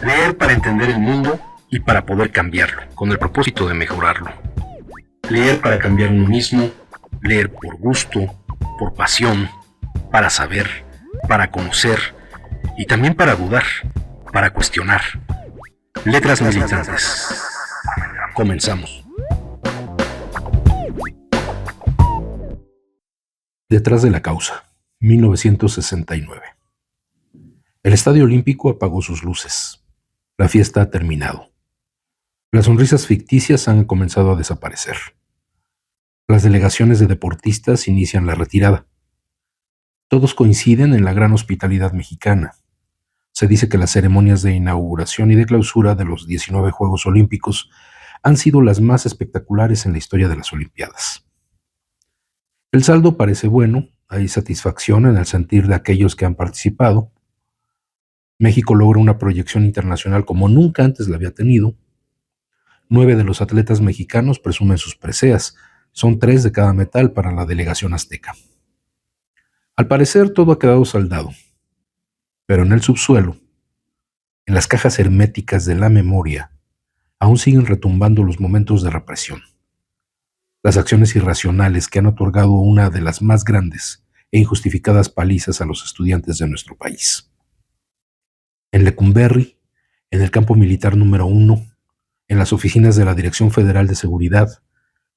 Leer para entender el mundo y para poder cambiarlo, con el propósito de mejorarlo. Leer para cambiar uno mismo, leer por gusto, por pasión, para saber, para conocer y también para dudar, para cuestionar. Letras militantes. Comenzamos. Detrás de la causa, 1969. El Estadio Olímpico apagó sus luces. La fiesta ha terminado. Las sonrisas ficticias han comenzado a desaparecer. Las delegaciones de deportistas inician la retirada. Todos coinciden en la gran hospitalidad mexicana. Se dice que las ceremonias de inauguración y de clausura de los 19 Juegos Olímpicos han sido las más espectaculares en la historia de las Olimpiadas. El saldo parece bueno, hay satisfacción en el sentir de aquellos que han participado. México logra una proyección internacional como nunca antes la había tenido. 9 de los atletas mexicanos presumen sus preseas, son 3 de cada metal para la delegación azteca. Al parecer todo ha quedado saldado, pero en el subsuelo, en las cajas herméticas de la memoria, aún siguen retumbando los momentos de represión. Las acciones irracionales que han otorgado una de las más grandes e injustificadas palizas a los estudiantes de nuestro país. En Lecumberri, en el campo militar número 1, en las oficinas de la Dirección Federal de Seguridad,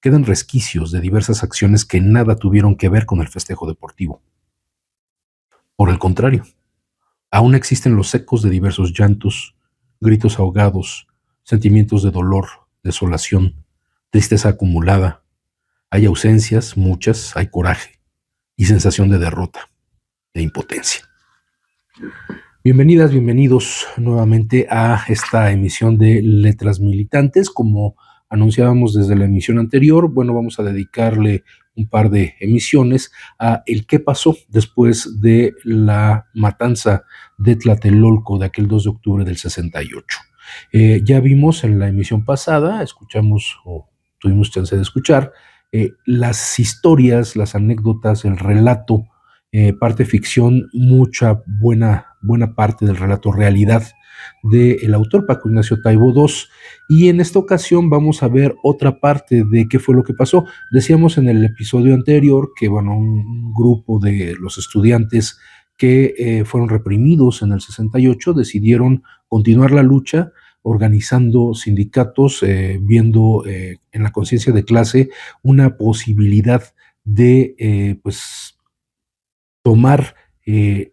quedan resquicios de diversas acciones que nada tuvieron que ver con el festejo deportivo. Por el contrario, aún existen los ecos de diversos llantos, gritos ahogados, sentimientos de dolor, desolación, tristeza acumulada. Hay ausencias, muchas, hay coraje y sensación de derrota, de impotencia. Bienvenidas, bienvenidos nuevamente a esta emisión de Letras Militantes. Como anunciábamos desde la emisión anterior, vamos a dedicarle un par de emisiones a el qué pasó después de la matanza de Tlatelolco de aquel 2 de octubre del 68. Ya vimos en la emisión pasada, escuchamos o tuvimos chance de escuchar las historias, las anécdotas, el relato, parte ficción, mucha buena parte del relato realidad del autor Paco Ignacio Taibo II, y en esta ocasión vamos a ver otra parte de qué fue lo que pasó. Decíamos en el episodio anterior que un grupo de los estudiantes que fueron reprimidos en el 68 decidieron continuar la lucha organizando sindicatos, viendo en la conciencia de clase una posibilidad de tomar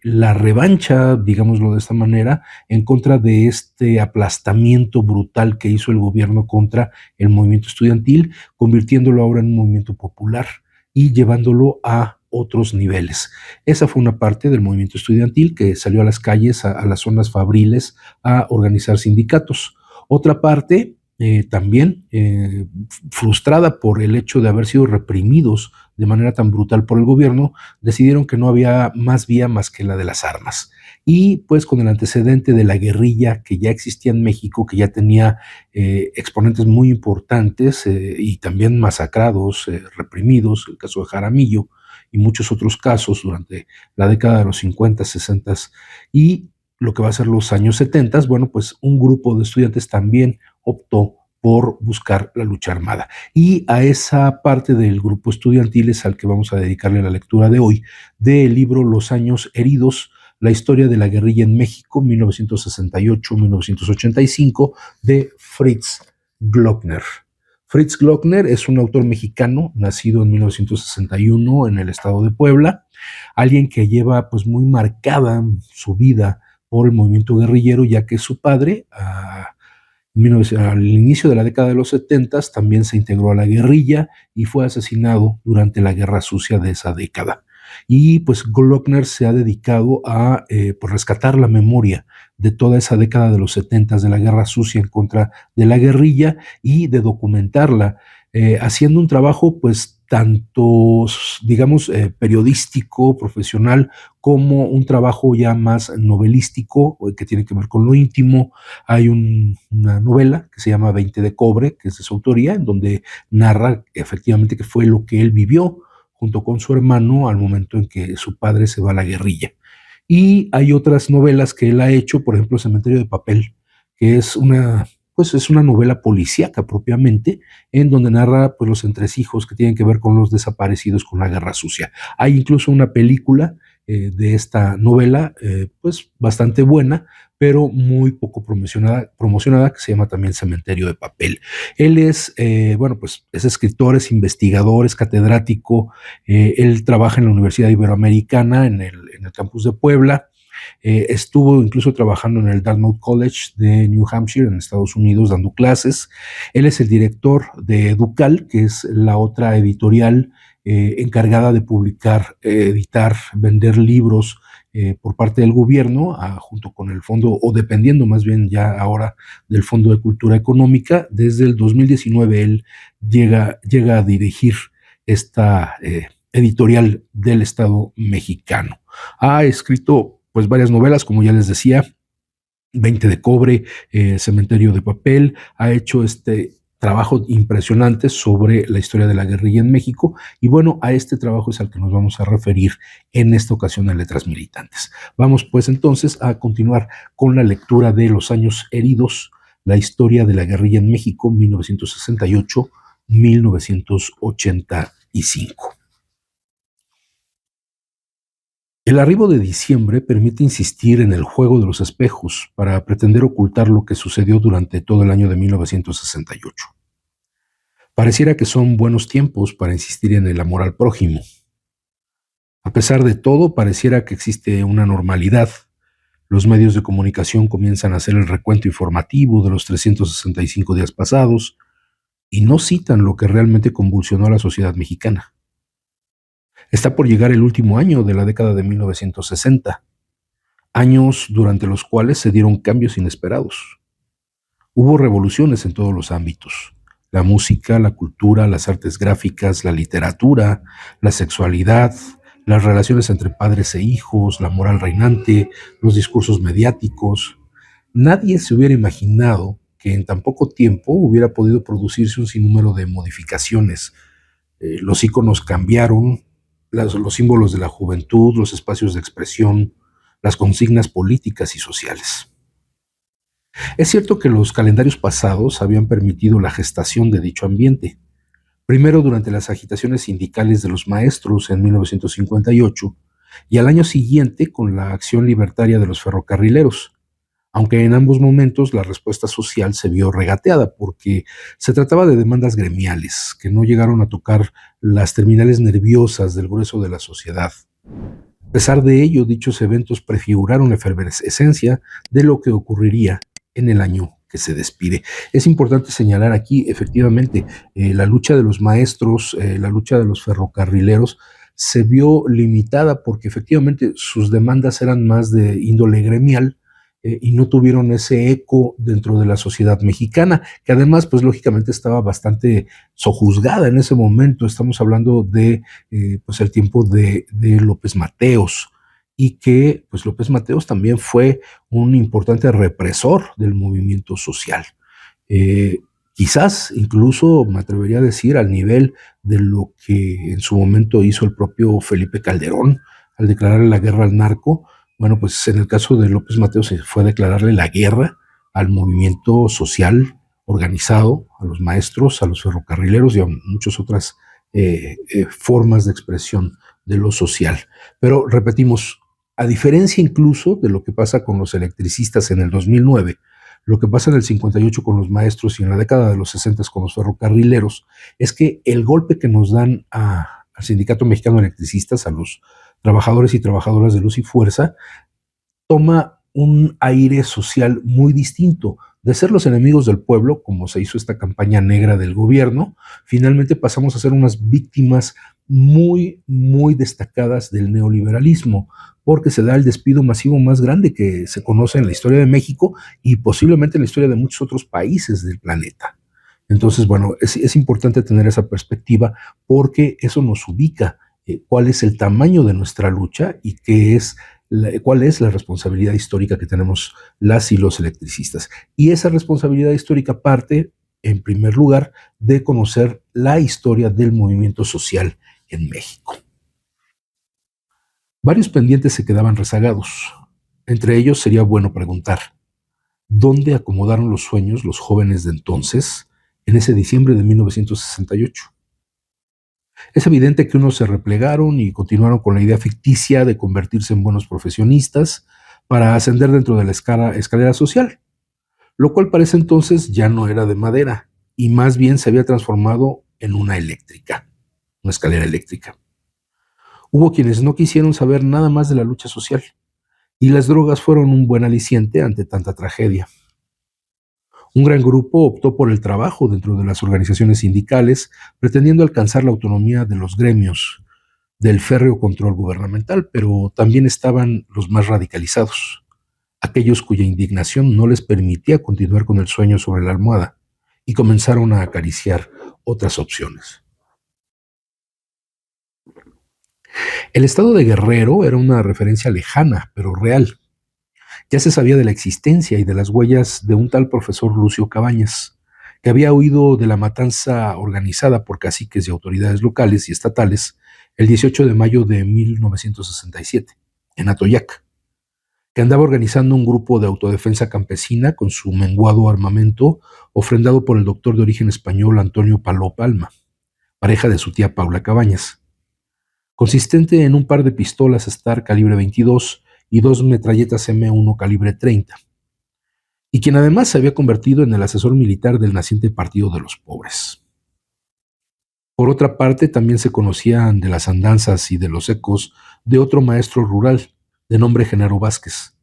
la revancha, digámoslo de esta manera, en contra de este aplastamiento brutal que hizo el gobierno contra el movimiento estudiantil, convirtiéndolo ahora en un movimiento popular y llevándolo a otros niveles. Esa fue una parte del movimiento estudiantil que salió a las calles, a las zonas fabriles, a organizar sindicatos. Otra parte, también frustrada por el hecho de haber sido reprimidos de manera tan brutal por el gobierno, decidieron que no había más vía más que la de las armas. Y pues con el antecedente de la guerrilla que ya existía en México, que ya tenía exponentes muy importantes y también masacrados, reprimidos, el caso de Jaramillo y muchos otros casos durante la década de los 50, 60 y lo que va a ser los años 70, pues un grupo de estudiantes también optó por buscar la lucha armada. Y a esa parte del grupo estudiantil es al que vamos a dedicarle la lectura de hoy, del libro Los años heridos, la historia de la guerrilla en México, 1968-1985, de Fritz Glockner. Fritz Glockner es un autor mexicano, nacido en 1961 en el estado de Puebla, alguien que lleva pues muy marcada su vida por el movimiento guerrillero, ya que su padre, al inicio de la década de los 70, también se integró a la guerrilla y fue asesinado durante la guerra sucia de esa década. Y pues Glockner se ha dedicado a rescatar la memoria de toda esa década de los 70 de la guerra sucia en contra de la guerrilla y de documentarla, haciendo un trabajo pues tanto, digamos, periodístico, profesional, como un trabajo ya más novelístico, que tiene que ver con lo íntimo. Hay una novela que se llama 20 de cobre, que es de su autoría, en donde narra efectivamente qué fue lo que él vivió junto con su hermano al momento en que su padre se va a la guerrilla. Y hay otras novelas que él ha hecho, por ejemplo, Cementerio de Papel, que es es una novela policíaca propiamente, en donde narra pues, los entresijos que tienen que ver con los desaparecidos, con la guerra sucia. Hay incluso una película de esta novela, pues bastante buena, pero muy poco promocionada, que se llama también Cementerio de Papel. Él es, pues es escritor, es investigador, es catedrático, él trabaja en la Universidad Iberoamericana, en el campus de Puebla. Estuvo incluso trabajando en el Dartmouth College de New Hampshire, en Estados Unidos, dando clases. Él es el director de Educal, que es la otra editorial encargada de publicar, editar, vender libros por parte del gobierno, junto con el fondo, o dependiendo más bien ya ahora del Fondo de Cultura Económica. Desde el 2019 él llega a dirigir esta editorial del Estado mexicano. Ha escrito pues varias novelas, como ya les decía, 20 de cobre, Cementerio de Papel. Ha hecho este trabajo impresionante sobre la historia de la guerrilla en México, y bueno, a este trabajo es al que nos vamos a referir en esta ocasión en Letras Militantes. Vamos pues entonces a continuar con la lectura de Los años heridos, la historia de la guerrilla en México, 1968-1985. El arribo de diciembre permite insistir en el juego de los espejos para pretender ocultar lo que sucedió durante todo el año de 1968. Pareciera que son buenos tiempos para insistir en el amor al prójimo. A pesar de todo, pareciera que existe una normalidad. Los medios de comunicación comienzan a hacer el recuento informativo de los 365 días pasados y no citan lo que realmente convulsionó a la sociedad mexicana. Está por llegar el último año de la década de 1960, años durante los cuales se dieron cambios inesperados. Hubo revoluciones en todos los ámbitos: la música, la cultura, las artes gráficas, la literatura, la sexualidad, las relaciones entre padres e hijos, la moral reinante, los discursos mediáticos. Nadie se hubiera imaginado que en tan poco tiempo hubiera podido producirse un sinnúmero de modificaciones. Los íconos cambiaron, los símbolos de la juventud, los espacios de expresión, las consignas políticas y sociales. Es cierto que los calendarios pasados habían permitido la gestación de dicho ambiente. Primero durante las agitaciones sindicales de los maestros en 1958 y al año siguiente con la acción libertaria de los ferrocarrileros, aunque en ambos momentos la respuesta social se vio regateada porque se trataba de demandas gremiales que no llegaron a tocar las terminales nerviosas del grueso de la sociedad. A pesar de ello, dichos eventos prefiguraron la efervescencia de lo que ocurriría en el año que se despide. Es importante señalar aquí, efectivamente, la lucha de los maestros, la lucha de los ferrocarrileros, se vio limitada porque efectivamente sus demandas eran más de índole gremial, y no tuvieron ese eco dentro de la sociedad mexicana, que además, pues lógicamente estaba bastante sojuzgada en ese momento. Estamos hablando de pues el tiempo de López Mateos, y que pues López Mateos también fue un importante represor del movimiento social. Eh, Quizás incluso me atrevería a decir al nivel de lo que en su momento hizo el propio Felipe Calderón al declararle la guerra al narco. Bueno, pues en el caso de López Mateos se fue a declararle la guerra al movimiento social organizado, a los maestros, a los ferrocarrileros y a muchas otras formas de expresión de lo social. Pero repetimos, a diferencia incluso de lo que pasa con los electricistas en el 2009, lo que pasa en el 58 con los maestros y en la década de los 60 con los ferrocarrileros, es que el golpe que nos dan al Sindicato Mexicano de Electricistas, a los trabajadores y trabajadoras de luz y fuerza, toma un aire social muy distinto. De ser los enemigos del pueblo, como se hizo esta campaña negra del gobierno, finalmente pasamos a ser unas víctimas muy, muy destacadas del neoliberalismo, porque se da el despido masivo más grande que se conoce en la historia de México y posiblemente en la historia de muchos otros países del planeta. Entonces, bueno, es importante tener esa perspectiva porque eso nos ubica cuál es el tamaño de nuestra lucha y cuál es la responsabilidad histórica que tenemos las y los electricistas. Y esa responsabilidad histórica parte, en primer lugar, de conocer la historia del movimiento social en México. Varios pendientes se quedaban rezagados. Entre ellos sería bueno preguntar: ¿Dónde acomodaron los sueños los jóvenes de entonces en ese diciembre de 1968? Es evidente que unos se replegaron y continuaron con la idea ficticia de convertirse en buenos profesionistas para ascender dentro de la escalera social, lo cual parece entonces ya no era de madera y más bien se había transformado en una escalera eléctrica. Hubo quienes no quisieron saber nada más de la lucha social y las drogas fueron un buen aliciente ante tanta tragedia. Un gran grupo optó por el trabajo dentro de las organizaciones sindicales, pretendiendo alcanzar la autonomía de los gremios del férreo control gubernamental, pero también estaban los más radicalizados, aquellos cuya indignación no les permitía continuar con el sueño sobre la almohada, y comenzaron a acariciar otras opciones. El estado de Guerrero era una referencia lejana, pero real. Ya se sabía de la existencia y de las huellas de un tal profesor Lucio Cabañas, que había huido de la matanza organizada por caciques y autoridades locales y estatales el 18 de mayo de 1967, en Atoyac, que andaba organizando un grupo de autodefensa campesina con su menguado armamento ofrendado por el doctor de origen español Antonio Paló Palma, pareja de su tía Paula Cabañas, consistente en un par de pistolas Star calibre 22 y dos metralletas M1 calibre 30, y quien además se había convertido en el asesor militar del naciente Partido de los Pobres. Por otra parte, también se conocían de las andanzas y de los ecos de otro maestro rural, de nombre Genaro Vázquez,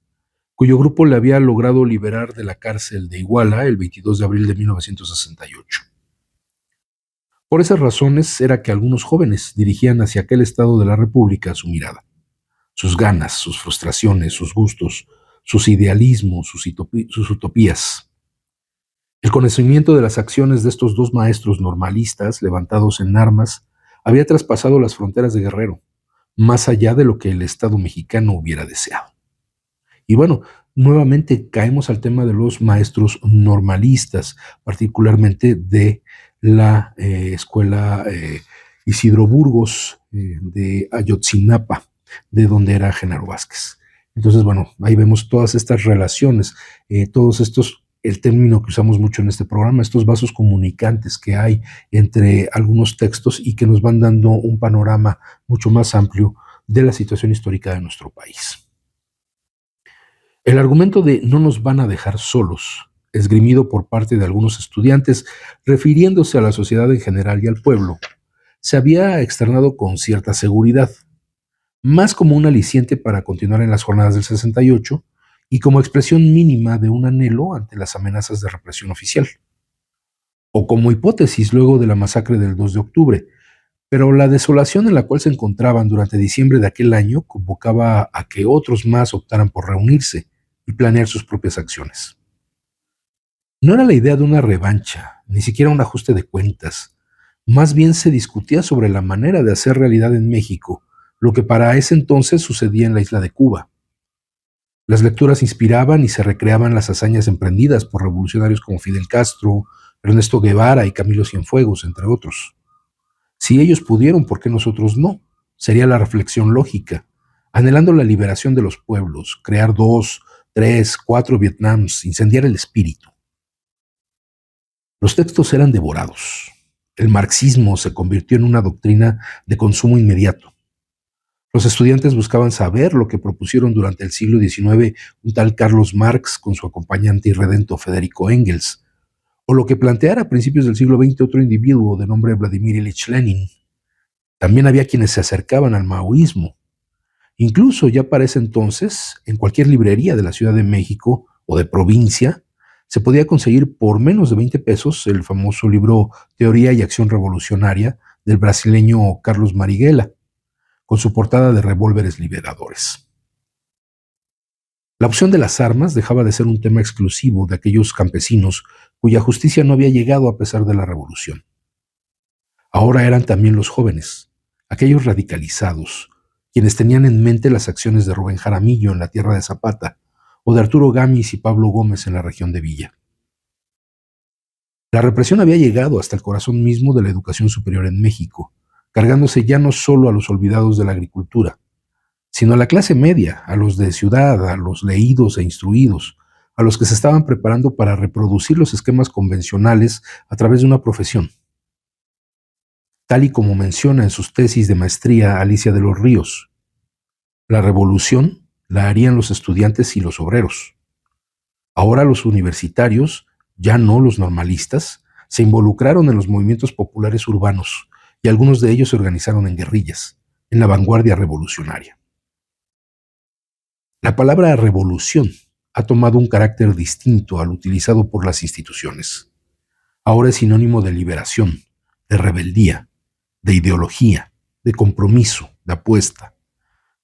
cuyo grupo le había logrado liberar de la cárcel de Iguala el 22 de abril de 1968. Por esas razones era que algunos jóvenes dirigían hacia aquel estado de la República su mirada, sus ganas, sus frustraciones, sus gustos, sus idealismos, sus utopías. El conocimiento de las acciones de estos dos maestros normalistas levantados en armas había traspasado las fronteras de Guerrero, más allá de lo que el Estado mexicano hubiera deseado. Y bueno, nuevamente caemos al tema de los maestros normalistas, particularmente de la escuela Isidro Burgos de Ayotzinapa, de donde era Genaro Vázquez. Entonces, bueno, ahí vemos todas estas relaciones, todos estos, el término que usamos mucho en este programa, estos vasos comunicantes que hay entre algunos textos y que nos van dando un panorama mucho más amplio de la situación histórica de nuestro país. El argumento de no nos van a dejar solos, esgrimido por parte de algunos estudiantes, refiriéndose a la sociedad en general y al pueblo, se había externado con cierta seguridad, más como un aliciente para continuar en las jornadas del 68 y como expresión mínima de un anhelo ante las amenazas de represión oficial, o como hipótesis luego de la masacre del 2 de octubre, pero la desolación en la cual se encontraban durante diciembre de aquel año convocaba a que otros más optaran por reunirse y planear sus propias acciones. No era la idea de una revancha, ni siquiera un ajuste de cuentas. Más bien se discutía sobre la manera de hacer realidad en México lo que para ese entonces sucedía en la isla de Cuba. Las lecturas inspiraban y se recreaban las hazañas emprendidas por revolucionarios como Fidel Castro, Ernesto Guevara y Camilo Cienfuegos, entre otros. Si ellos pudieron, ¿por qué nosotros no? Sería la reflexión lógica, anhelando la liberación de los pueblos, crear 2, 3, 4 Vietnams, incendiar el espíritu. Los textos eran devorados. El marxismo se convirtió en una doctrina de consumo inmediato. Los estudiantes buscaban saber lo que propusieron durante el siglo XIX un tal Carlos Marx con su acompañante irredento Federico Engels, o lo que planteara a principios del siglo XX otro individuo de nombre Vladimir Ilich Lenin. También había quienes se acercaban al maoísmo. Incluso ya para ese entonces, en cualquier librería de la Ciudad de México o de provincia, se podía conseguir por menos de 20 pesos el famoso libro Teoría y Acción Revolucionaria del brasileño Carlos Marighella, con su portada de revólveres liberadores. La opción de las armas dejaba de ser un tema exclusivo de aquellos campesinos cuya justicia no había llegado a pesar de la revolución. Ahora eran también los jóvenes, aquellos radicalizados, quienes tenían en mente las acciones de Rubén Jaramillo en la tierra de Zapata o de Arturo Gámez y Pablo Gómez en la región de Villa. La represión había llegado hasta el corazón mismo de la educación superior en México, cargándose ya no solo a los olvidados de la agricultura, sino a la clase media, a los de ciudad, a los leídos e instruidos, a los que se estaban preparando para reproducir los esquemas convencionales a través de una profesión, tal y como menciona en sus tesis de maestría Alicia de los Ríos. La revolución la harían los estudiantes y los obreros. Ahora los universitarios, ya no los normalistas, se involucraron en los movimientos populares urbanos y algunos de ellos se organizaron en guerrillas, en la vanguardia revolucionaria. La palabra revolución ha tomado un carácter distinto al utilizado por las instituciones. Ahora es sinónimo de liberación, de rebeldía, de ideología, de compromiso, de apuesta,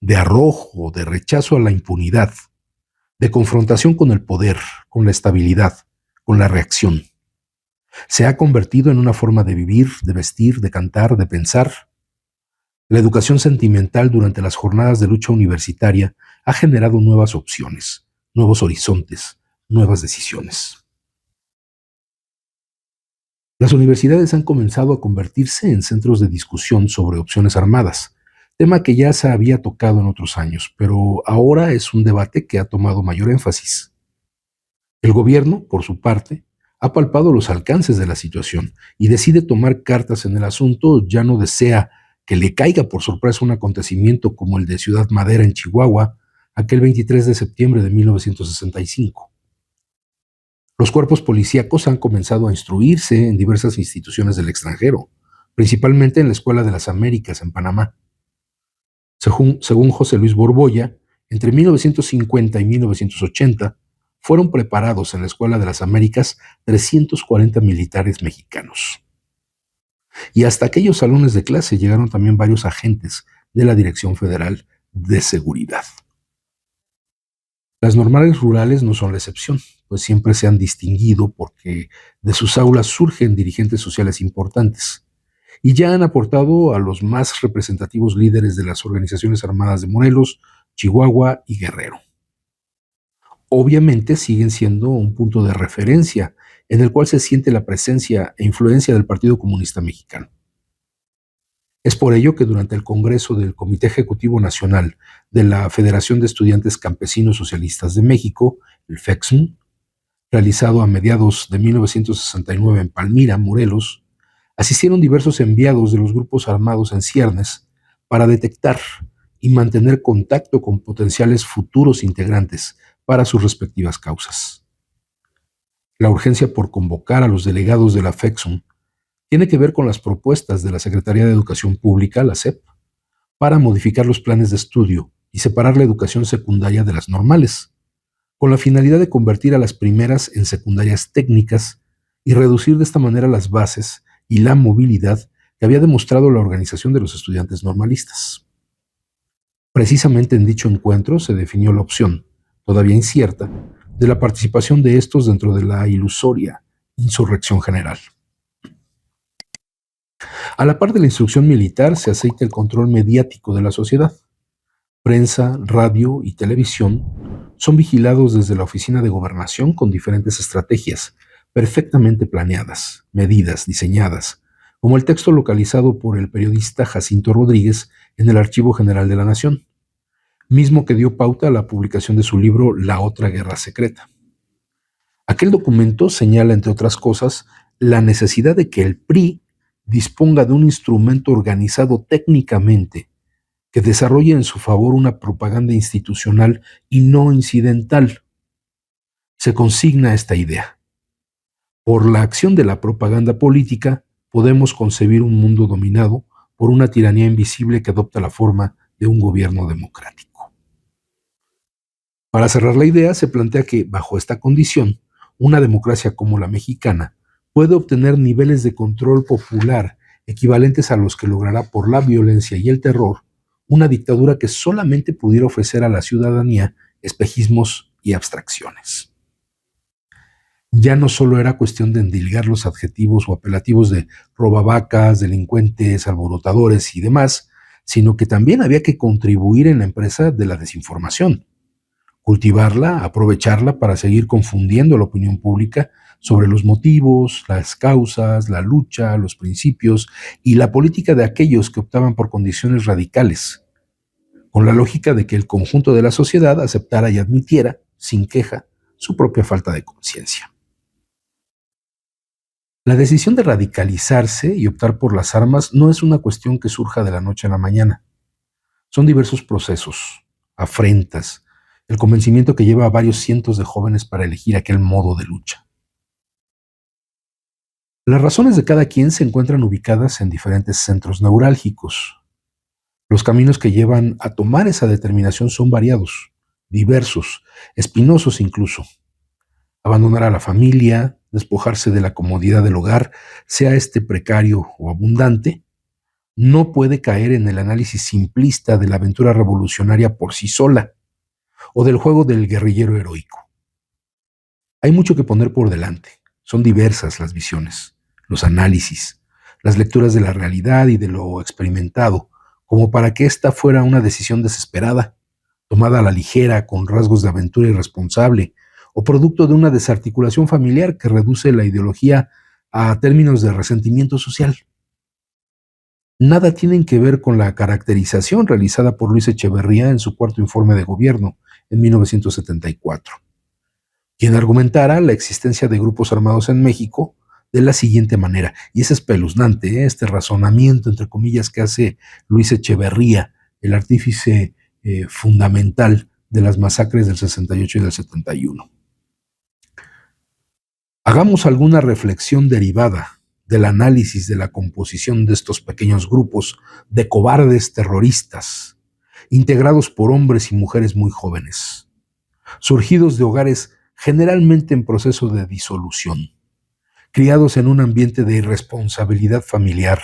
de arrojo, de rechazo a la impunidad, de confrontación con el poder, con la estabilidad, con la reacción. Se ha convertido en una forma de vivir, de vestir, de cantar, de pensar. La educación sentimental durante las jornadas de lucha universitaria ha generado nuevas opciones, nuevos horizontes, nuevas decisiones. Las universidades han comenzado a convertirse en centros de discusión sobre opciones armadas, tema que ya se había tocado en otros años, pero ahora es un debate que ha tomado mayor énfasis. El gobierno, por su parte, ha palpado los alcances de la situación y decide tomar cartas en el asunto. Ya no desea que le caiga por sorpresa un acontecimiento como el de Ciudad Madera en Chihuahua, aquel 23 de septiembre de 1965. Los cuerpos policíacos han comenzado a instruirse en diversas instituciones del extranjero, principalmente en la Escuela de las Américas en Panamá. Según José Luis Borbolla, entre 1950 y 1980 fueron preparados en la Escuela de las Américas 340 militares mexicanos. Y hasta aquellos salones de clase llegaron también varios agentes de la Dirección Federal de Seguridad. Las normales rurales no son la excepción, pues siempre se han distinguido porque de sus aulas surgen dirigentes sociales importantes y ya han aportado a los más representativos líderes de las organizaciones armadas de Morelos, Chihuahua y Guerrero. Obviamente siguen siendo un punto de referencia en el cual se siente la presencia e influencia del Partido Comunista Mexicano. Es por ello que durante el Congreso del Comité Ejecutivo Nacional de la Federación de Estudiantes Campesinos Socialistas de México, el FECSM, realizado a mediados de 1969 en Palmira, Morelos, asistieron diversos enviados de los grupos armados en ciernes para detectar y mantener contacto con potenciales futuros integrantes para sus respectivas causas. La urgencia por convocar a los delegados de la FECSM tiene que ver con las propuestas de la Secretaría de Educación Pública, la SEP, para modificar los planes de estudio y separar la educación secundaria de las normales, con la finalidad de convertir a las primeras en secundarias técnicas y reducir de esta manera las bases y la movilidad que había demostrado la organización de los estudiantes normalistas. Precisamente en dicho encuentro se definió la opción, todavía incierta, de la participación de estos dentro de la ilusoria insurrección general. A la par de la instrucción militar se aceita el control mediático de la sociedad. Prensa, radio y televisión son vigilados desde la Oficina de Gobernación con diferentes estrategias perfectamente planeadas, medidas, diseñadas, como el texto localizado por el periodista Jacinto Rodríguez en el Archivo General de la Nación, mismo que dio pauta a la publicación de su libro La Otra Guerra Secreta. Aquel documento señala, entre otras cosas, la necesidad de que el PRI disponga de un instrumento organizado técnicamente que desarrolle en su favor una propaganda institucional y no incidental. Se consigna esta idea. Por la acción de la propaganda política podemos concebir un mundo dominado por una tiranía invisible que adopta la forma de un gobierno democrático. Para cerrar la idea, se plantea que, bajo esta condición, una democracia como la mexicana puede obtener niveles de control popular equivalentes a los que logrará por la violencia y el terror una dictadura que solamente pudiera ofrecer a la ciudadanía espejismos y abstracciones. Ya no solo era cuestión de endilgar los adjetivos o apelativos de robavacas, delincuentes, alborotadores y demás, sino que también había que contribuir en la empresa de la desinformación, cultivarla, aprovecharla para seguir confundiendo a la opinión pública sobre los motivos, las causas, la lucha, los principios y la política de aquellos que optaban por condiciones radicales, con la lógica de que el conjunto de la sociedad aceptara y admitiera, sin queja, su propia falta de conciencia. La decisión de radicalizarse y optar por las armas no es una cuestión que surja de la noche a la mañana. Son diversos procesos, afrentas, el convencimiento que lleva a varios cientos de jóvenes para elegir aquel modo de lucha. Las razones de cada quien se encuentran ubicadas en diferentes centros neurálgicos. Los caminos que llevan a tomar esa determinación son variados, diversos, espinosos incluso. Abandonar a la familia, despojarse de la comodidad del hogar, sea este precario o abundante, no puede caer en el análisis simplista de la aventura revolucionaria por sí sola o del juego del guerrillero heroico. Hay mucho que poner por delante. Son diversas las visiones, los análisis, las lecturas de la realidad y de lo experimentado, como para que esta fuera una decisión desesperada, tomada a la ligera con rasgos de aventura irresponsable, o producto de una desarticulación familiar que reduce la ideología a términos de resentimiento social. Nada tienen que ver con la caracterización realizada por Luis Echeverría en su cuarto informe de gobierno en 1974, quien argumentara la existencia de grupos armados en México de la siguiente manera, y es espeluznante este razonamiento, entre comillas, que hace Luis Echeverría, el artífice fundamental de las masacres del 68 y del 71. Hagamos alguna reflexión derivada del análisis de la composición de estos pequeños grupos de cobardes terroristas, integrados por hombres y mujeres muy jóvenes, surgidos de hogares generalmente en proceso de disolución, criados en un ambiente de irresponsabilidad familiar,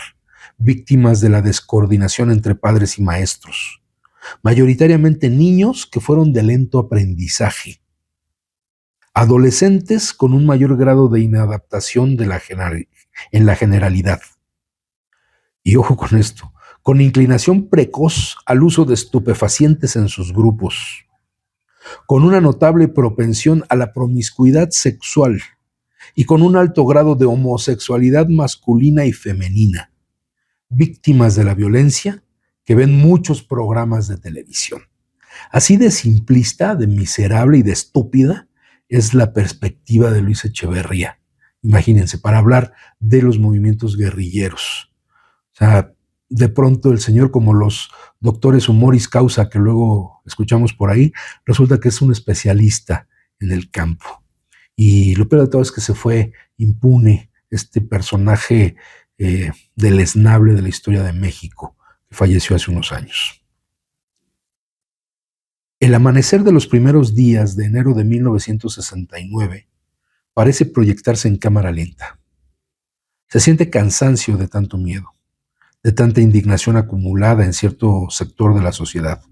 víctimas de la descoordinación entre padres y maestros, mayoritariamente niños que fueron de lento aprendizaje, adolescentes con un mayor grado de inadaptación en la generalidad. Y ojo con esto, con inclinación precoz al uso de estupefacientes en sus grupos, con una notable propensión a la promiscuidad sexual y con un alto grado de homosexualidad masculina y femenina, víctimas de la violencia que ven muchos programas de televisión. Así de simplista, de miserable y de estúpida es la perspectiva de Luis Echeverría. Imagínense, para hablar de los movimientos guerrilleros. O sea, de pronto el señor, como los doctores humoris causa que luego escuchamos por ahí, resulta que es un especialista en el campo. Y lo peor de todo es que se fue impune este personaje deleznable de la historia de México, que falleció hace unos años. El amanecer de los primeros días de enero de 1969 parece proyectarse en cámara lenta. Se siente cansancio de tanto miedo, de tanta indignación acumulada en cierto sector de la sociedad,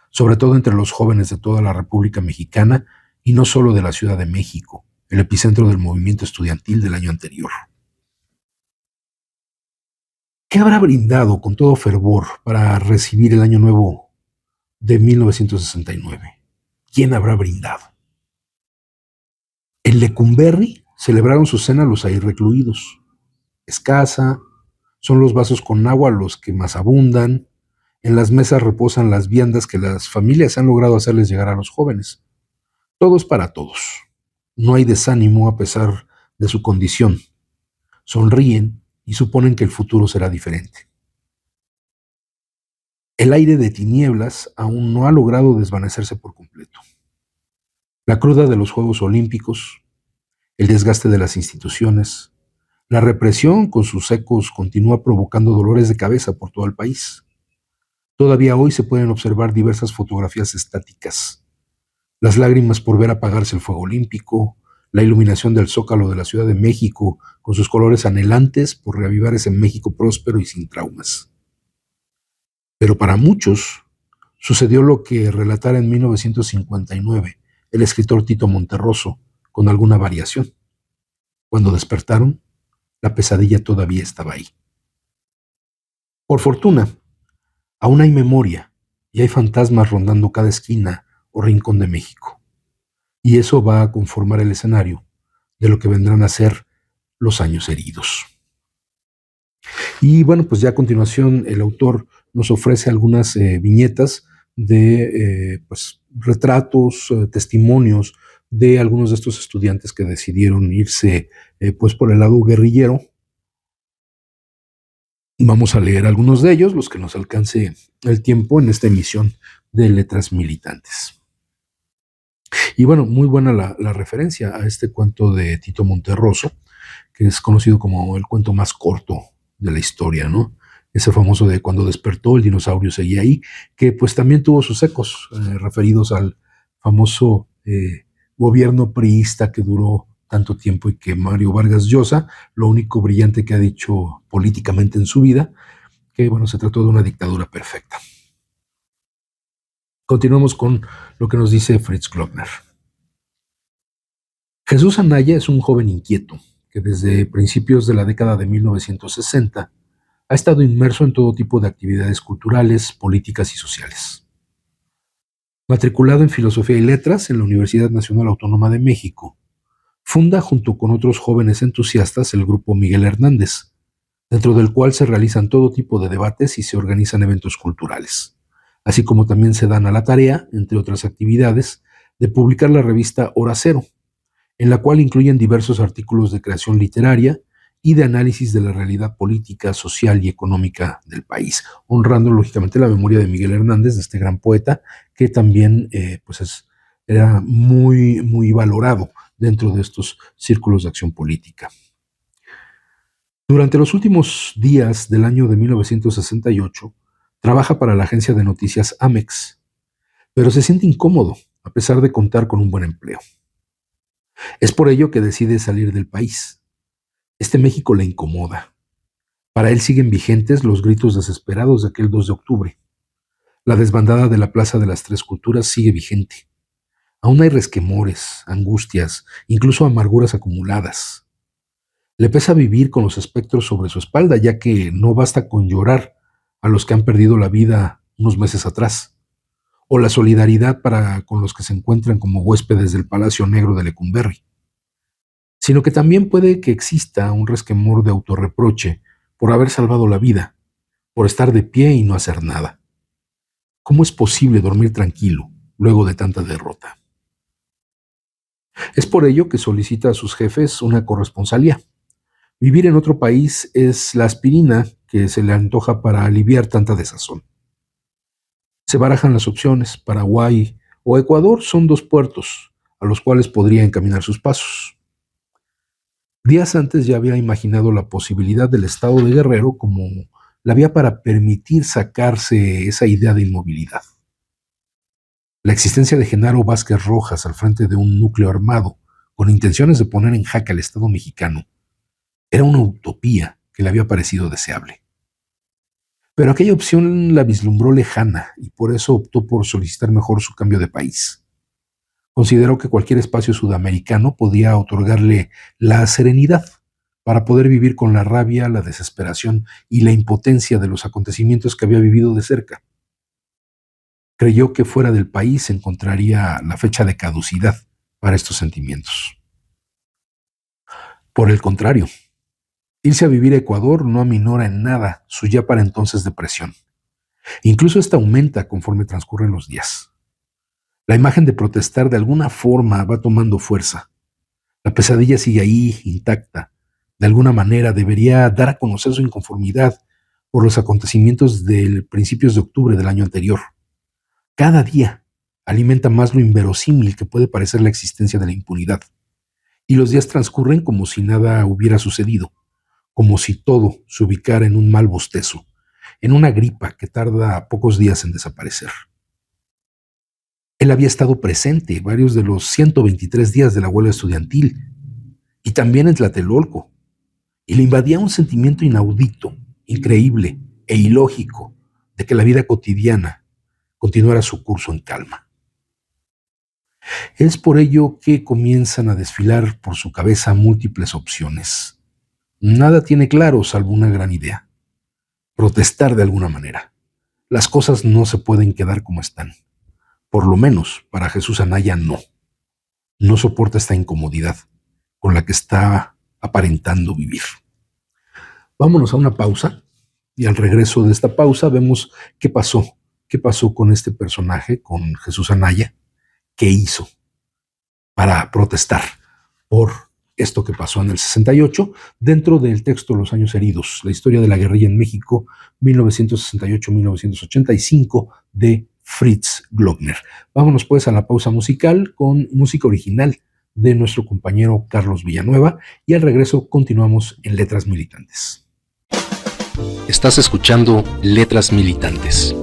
sobre todo entre los jóvenes de toda la República Mexicana y no solo de la Ciudad de México, el epicentro del movimiento estudiantil del año anterior. ¿Qué habrá brindado con todo fervor para recibir el año nuevo de 1969? ¿Quién habrá brindado? En Lecumberri celebraron su cena los ahí recluidos. Escasa, son los vasos con agua los que más abundan. En las mesas reposan las viandas que las familias han logrado hacerles llegar a los jóvenes. Todo es para todos. No hay desánimo a pesar de su condición. Sonríen y suponen que el futuro será diferente. El aire de tinieblas aún no ha logrado desvanecerse por completo. La cruda de los Juegos Olímpicos, el desgaste de las instituciones, la represión con sus ecos continúa provocando dolores de cabeza por todo el país. Todavía hoy se pueden observar diversas fotografías estáticas. Las lágrimas por ver apagarse el fuego olímpico, la iluminación del Zócalo de la Ciudad de México con sus colores anhelantes por reavivar ese México próspero y sin traumas. Pero para muchos sucedió lo que relatara en 1959 el escritor Tito Monterroso, con alguna variación. Cuando despertaron, la pesadilla todavía estaba ahí. Por fortuna, aún hay memoria y hay fantasmas rondando cada esquina o rincón de México. Y eso va a conformar el escenario de lo que vendrán a ser los años heridos. Y bueno, pues ya a continuación el autor nos ofrece algunas viñetas de pues, retratos, testimonios de algunos de estos estudiantes que decidieron irse pues por el lado guerrillero. Vamos a leer algunos de ellos, los que nos alcance el tiempo en esta emisión de Letras Militantes. Y bueno, muy buena la referencia a este cuento de Tito Monterroso, que es conocido como el cuento más corto de la historia, ¿no? Ese famoso de cuando despertó el dinosaurio seguía ahí, que pues también tuvo sus ecos referidos al famoso gobierno priista que duró tanto tiempo y que Mario Vargas Llosa, lo único brillante que ha dicho políticamente en su vida, que bueno, se trató de una dictadura perfecta. Continuamos con lo que nos dice Fritz Glockner. Jesús Anaya es un joven inquieto que desde principios de la década de 1960 ha estado inmerso en todo tipo de actividades culturales, políticas y sociales. Matriculado en Filosofía y Letras en la Universidad Nacional Autónoma de México, funda junto con otros jóvenes entusiastas el grupo Miguel Hernández, dentro del cual se realizan todo tipo de debates y se organizan eventos culturales, así como también se dan a la tarea, entre otras actividades, de publicar la revista Hora Cero, en la cual incluyen diversos artículos de creación literaria y de análisis de la realidad política, social y económica del país, honrando lógicamente la memoria de Miguel Hernández, de este gran poeta, que también era muy, muy valorado dentro de estos círculos de acción política. Durante los últimos días del año de 1968, trabaja para la agencia de noticias Amex, pero se siente incómodo a pesar de contar con un buen empleo. Es por ello que decide salir del país. Este México le incomoda. Para él siguen vigentes los gritos desesperados de aquel 2 de octubre. La desbandada de la Plaza de las Tres Culturas sigue vigente. Aún hay resquemores, angustias, incluso amarguras acumuladas. Le pesa vivir con los espectros sobre su espalda, ya que no basta con llorar a los que han perdido la vida unos meses atrás, o la solidaridad para con los que se encuentran como huéspedes del Palacio Negro de Lecumberri, sino que también puede que exista un resquemor de autorreproche por haber salvado la vida, por estar de pie y no hacer nada. ¿Cómo es posible dormir tranquilo luego de tanta derrota? Es por ello que solicita a sus jefes una corresponsalía. Vivir en otro país es la aspirina que se le antoja para aliviar tanta desazón. Se barajan las opciones. Paraguay o Ecuador son dos puertos a los cuales podría encaminar sus pasos. Días antes ya había imaginado la posibilidad del estado de Guerrero como la vía para permitir sacarse esa idea de inmovilidad. La existencia de Genaro Vázquez Rojas al frente de un núcleo armado con intenciones de poner en jaque al Estado mexicano era una utopía que le había parecido deseable. Pero aquella opción la vislumbró lejana y por eso optó por solicitar mejor su cambio de país. Consideró que cualquier espacio sudamericano podía otorgarle la serenidad para poder vivir con la rabia, la desesperación y la impotencia de los acontecimientos que había vivido de cerca. Creyó que fuera del país encontraría la fecha de caducidad para estos sentimientos. Por el contrario, irse a vivir a Ecuador no aminora en nada su ya para entonces depresión. Incluso esta aumenta conforme transcurren los días. La imagen de protestar de alguna forma va tomando fuerza. La pesadilla sigue ahí, intacta. De alguna manera debería dar a conocer su inconformidad por los acontecimientos del principios de octubre del año anterior. Cada día alimenta más lo inverosímil que puede parecer la existencia de la impunidad. Y los días transcurren como si nada hubiera sucedido, como si todo se ubicara en un mal bostezo, en una gripa que tarda pocos días en desaparecer. Él había estado presente varios de los 123 días de la huelga estudiantil y también en Tlatelolco, y le invadía un sentimiento inaudito, increíble e ilógico de que la vida cotidiana continuara su curso en calma. Es por ello que comienzan a desfilar por su cabeza múltiples opciones. Nada tiene claro salvo una gran idea: protestar de alguna manera. Las cosas no se pueden quedar como están. Por lo menos para Jesús Anaya no. No soporta esta incomodidad con la que está aparentando vivir. Vámonos a una pausa y al regreso de esta pausa vemos qué pasó con este personaje, con Jesús Anaya, qué hizo. para protestar por esto que pasó en el 68, dentro del texto Los Años Heridos, la historia de la guerrilla en México, 1968-1985, de Fritz Glockner. Vámonos pues a la pausa musical con música original de nuestro compañero Carlos Villanueva, y al regreso continuamos en Letras Militantes. Estás escuchando Letras Militantes.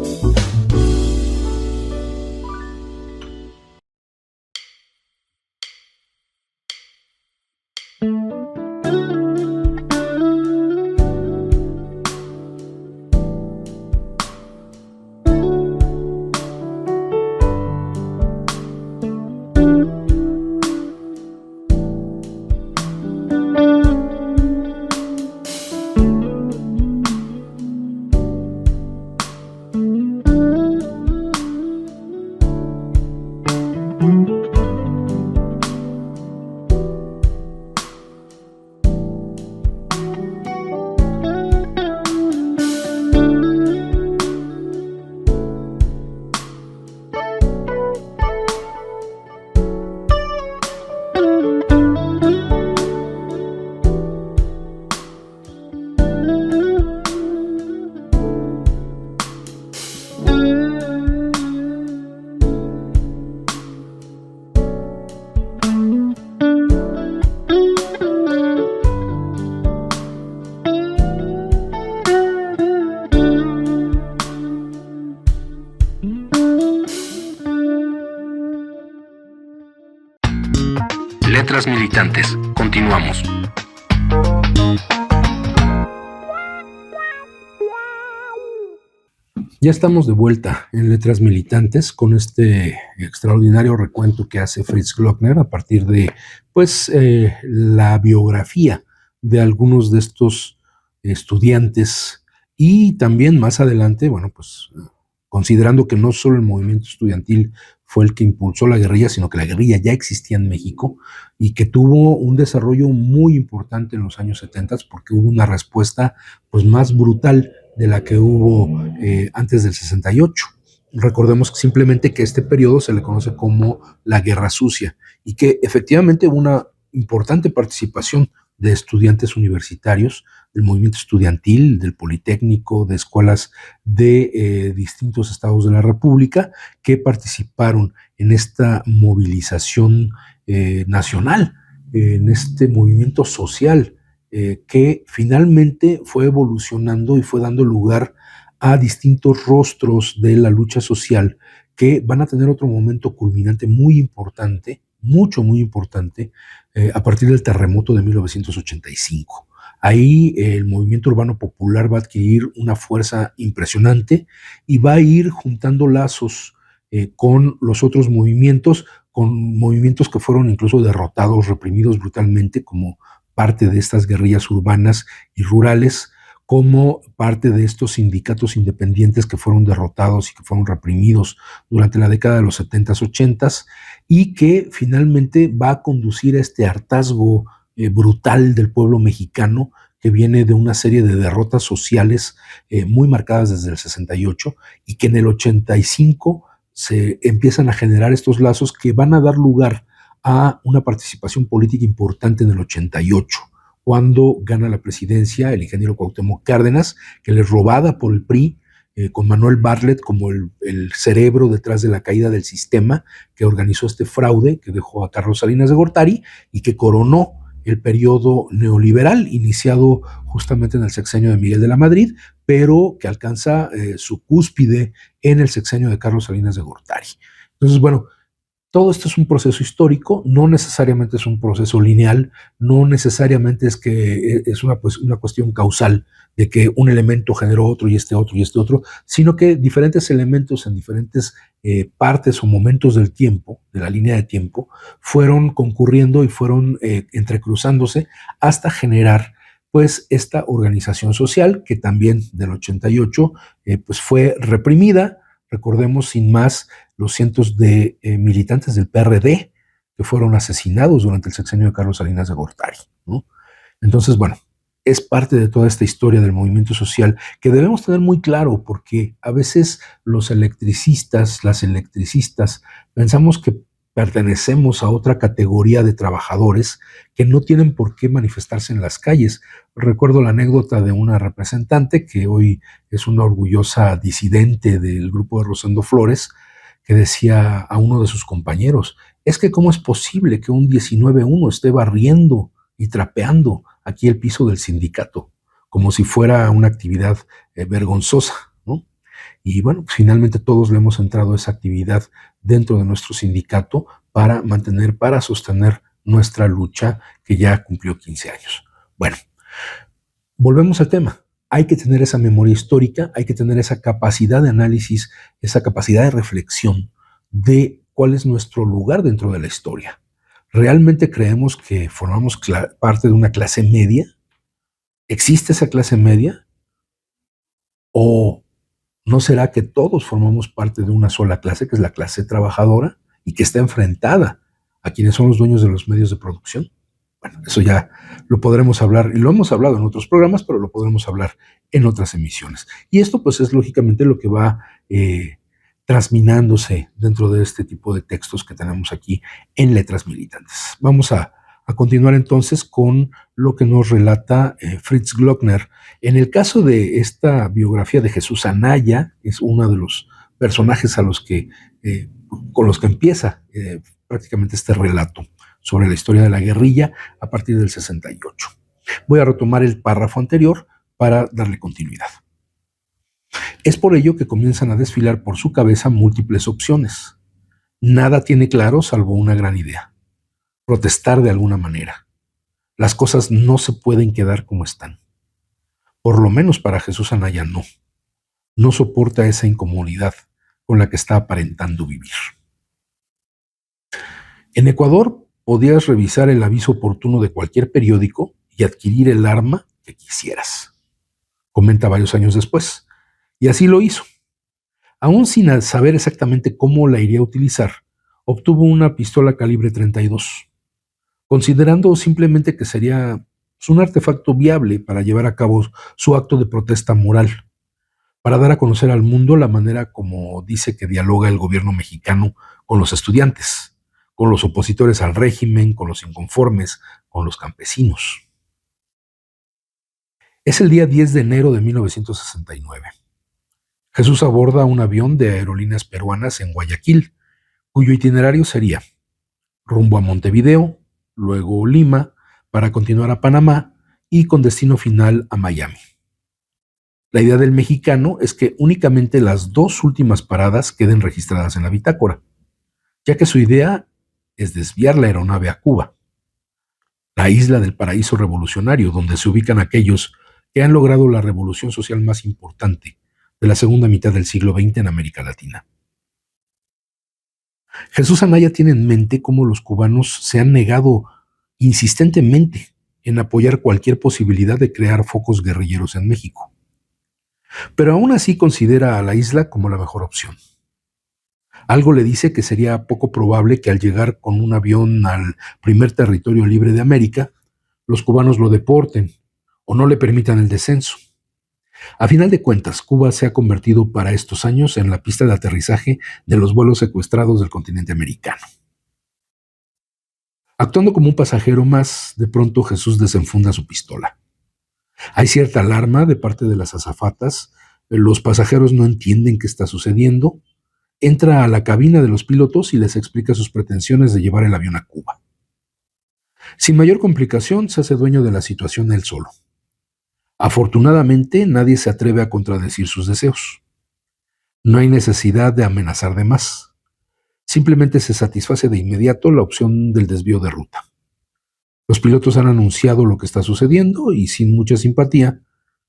Letras Militantes. Continuamos. Ya estamos de vuelta en Letras Militantes con este extraordinario recuento que hace Fritz Glockner a partir de la biografía de algunos de estos estudiantes, y también más adelante, considerando que no solo el movimiento estudiantil fue el que impulsó la guerrilla, sino que la guerrilla ya existía en México y que tuvo un desarrollo muy importante en los años 70, porque hubo una respuesta más brutal de la que hubo antes del 68. Recordemos simplemente que este periodo se le conoce como la Guerra Sucia, y que efectivamente hubo una importante participación de estudiantes universitarios, del movimiento estudiantil, del Politécnico, de escuelas de distintos estados de la República, que participaron en esta movilización nacional, en este movimiento social, que finalmente fue evolucionando y fue dando lugar a distintos rostros de la lucha social que van a tener otro momento culminante muy importante, muy importante, a partir del terremoto de 1985. Ahí el movimiento urbano popular va a adquirir una fuerza impresionante y va a ir juntando lazos con los otros movimientos, con movimientos que fueron incluso derrotados, reprimidos brutalmente, como parte de estas guerrillas urbanas y rurales, como parte de estos sindicatos independientes que fueron derrotados y que fueron reprimidos durante la década de los 70s, 80s, y que finalmente va a conducir a este hartazgo brutal del pueblo mexicano, que viene de una serie de derrotas sociales muy marcadas desde el 68, y que en el 85 se empiezan a generar estos lazos que van a dar lugar a una participación política importante en el 88, cuando gana la presidencia el ingeniero Cuauhtémoc Cárdenas, que le es robada por el PRI, con Manuel Bartlett como el cerebro detrás de la caída del sistema, que organizó este fraude que dejó a Carlos Salinas de Gortari y que coronó el periodo neoliberal iniciado justamente en el sexenio de Miguel de la Madrid, pero que alcanza su cúspide en el sexenio de Carlos Salinas de Gortari. Entonces, todo esto es un proceso histórico, no necesariamente es un proceso lineal, no necesariamente es que es una cuestión causal de que un elemento generó otro y este otro y este otro, sino que diferentes elementos en diferentes partes o momentos del tiempo, de la línea de tiempo, fueron concurriendo y fueron entrecruzándose hasta generar esta organización social que también del 88 fue reprimida. Recordemos sin más los cientos de militantes del PRD que fueron asesinados durante el sexenio de Carlos Salinas de Gortari, ¿no? Entonces, es parte de toda esta historia del movimiento social que debemos tener muy claro, porque a veces los electricistas, las electricistas, pensamos que pertenecemos a otra categoría de trabajadores que no tienen por qué manifestarse en las calles. Recuerdo la anécdota de una representante que hoy es una orgullosa disidente del grupo de Rosendo Flores, que decía a uno de sus compañeros: es que cómo es posible que un 19-1 esté barriendo y trapeando aquí el piso del sindicato, como si fuera una actividad vergonzosa, ¿no? Y bueno, pues finalmente todos le hemos entrado a esa actividad dentro de nuestro sindicato para mantener, para sostener nuestra lucha que ya cumplió 15 años. Bueno, volvemos al tema. Hay que tener esa memoria histórica, hay que tener esa capacidad de análisis, esa capacidad de reflexión de cuál es nuestro lugar dentro de la historia. ¿Realmente creemos que formamos parte de una clase media? ¿Existe esa clase media? ¿O no será que todos formamos parte de una sola clase, que es la clase trabajadora, y que está enfrentada a quienes son los dueños de los medios de producción? Bueno, eso ya lo podremos hablar, y lo hemos hablado en otros programas, pero lo podremos hablar en otras emisiones. Y esto pues es lógicamente lo que va trasminándose dentro de este tipo de textos que tenemos aquí en Letras Militantes. Vamos a continuar entonces con lo que nos relata Fritz Glockner. En el caso de esta biografía de Jesús Anaya, es uno de los personajes a los que, con los que empieza prácticamente este relato sobre la historia de la guerrilla a partir del 68. Voy a retomar el párrafo anterior para darle continuidad. Es por ello que comienzan a desfilar por su cabeza múltiples opciones. Nada tiene claro salvo una gran idea: protestar de alguna manera. Las cosas no se pueden quedar como están. Por lo menos para Jesús Anaya no. No soporta esa incomodidad con la que está aparentando vivir. En Ecuador podías revisar el aviso oportuno de cualquier periódico y adquirir el arma que quisieras, comenta varios años después. Y así lo hizo. Aún sin saber exactamente cómo la iría a utilizar, obtuvo una pistola calibre 32, considerando simplemente que sería un artefacto viable para llevar a cabo su acto de protesta moral, para dar a conocer al mundo la manera como dice que dialoga el gobierno mexicano con los estudiantes, con los opositores al régimen, con los inconformes, con los campesinos. Es el día 10 de enero de 1969. Jesús aborda un avión de aerolíneas peruanas en Guayaquil, cuyo itinerario sería rumbo a Montevideo, luego Lima, para continuar a Panamá y con destino final a Miami. La idea del mexicano es que únicamente las dos últimas paradas queden registradas en la bitácora, ya que su idea es desviar la aeronave a Cuba, la isla del paraíso revolucionario, donde se ubican aquellos que han logrado la revolución social más importante de la segunda mitad del siglo XX en América Latina. Jesús Anaya tiene en mente cómo los cubanos se han negado insistentemente en apoyar cualquier posibilidad de crear focos guerrilleros en México. Pero aún así considera a la isla como la mejor opción. Algo le dice que sería poco probable que al llegar con un avión al primer territorio libre de América, los cubanos lo deporten o no le permitan el descenso. A final de cuentas, Cuba se ha convertido para estos años en la pista de aterrizaje de los vuelos secuestrados del continente americano. Actuando como un pasajero más, de pronto Jesús desenfunda su pistola. Hay cierta alarma de parte de las azafatas, los pasajeros no entienden qué está sucediendo. Entra a la cabina de los pilotos y les explica sus pretensiones de llevar el avión a Cuba. Sin mayor complicación, se hace dueño de la situación él solo. Afortunadamente, nadie se atreve a contradecir sus deseos. No hay necesidad de amenazar de más. Simplemente se satisface de inmediato la opción del desvío de ruta. Los pilotos han anunciado lo que está sucediendo y, sin mucha simpatía,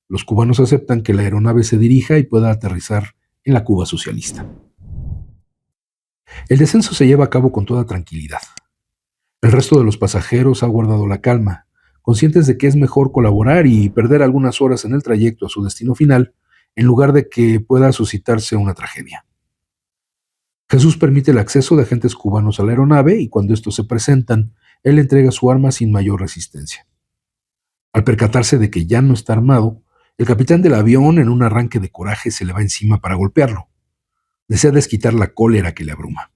los cubanos aceptan que la aeronave se dirija y pueda aterrizar en la Cuba socialista. El descenso se lleva a cabo con toda tranquilidad. El resto de los pasajeros ha guardado la calma, conscientes de que es mejor colaborar y perder algunas horas en el trayecto a su destino final, en lugar de que pueda suscitarse una tragedia. Jesús permite el acceso de agentes cubanos a la aeronave y cuando estos se presentan, él entrega su arma sin mayor resistencia. Al percatarse de que ya no está armado, el capitán del avión, en un arranque de coraje, se le va encima para golpearlo. Desea desquitar la cólera que le abruma.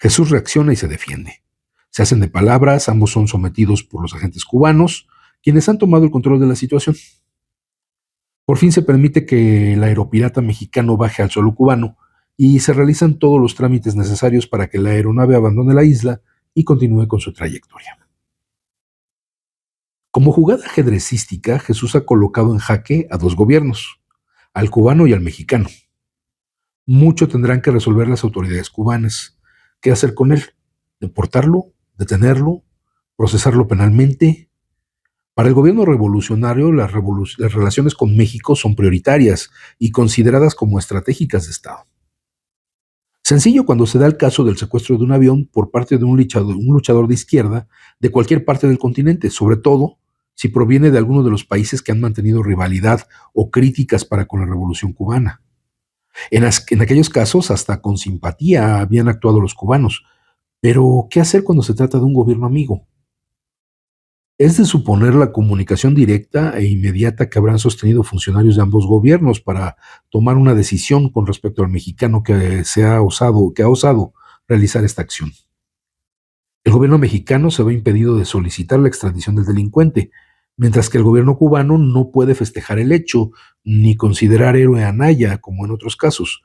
Jesús reacciona y se defiende. Se hacen de palabras, ambos son sometidos por los agentes cubanos, quienes han tomado el control de la situación. Por fin se permite que el aeropirata mexicano baje al suelo cubano y se realizan todos los trámites necesarios para que la aeronave abandone la isla y continúe con su trayectoria. Como jugada ajedrecística, Jesús ha colocado en jaque a dos gobiernos, al cubano y al mexicano. Mucho tendrán que resolver las autoridades cubanas. ¿Qué hacer con él? ¿Deportarlo? ¿Detenerlo? ¿Procesarlo penalmente? Para el gobierno revolucionario, las relaciones con México son prioritarias y consideradas como estratégicas de Estado. Sencillo cuando se da el caso del secuestro de un avión por parte de un luchador de izquierda de cualquier parte del continente, sobre todo si proviene de alguno de los países que han mantenido rivalidad o críticas para con la Revolución cubana. En aquellos casos, hasta con simpatía habían actuado los cubanos. Pero, ¿qué hacer cuando se trata de un gobierno amigo? Es de suponer la comunicación directa e inmediata que habrán sostenido funcionarios de ambos gobiernos para tomar una decisión con respecto al mexicano que ha osado realizar esta acción. El gobierno mexicano se ve impedido de solicitar la extradición del delincuente, mientras que el gobierno cubano no puede festejar el hecho ni considerar héroe a Anaya, como en otros casos.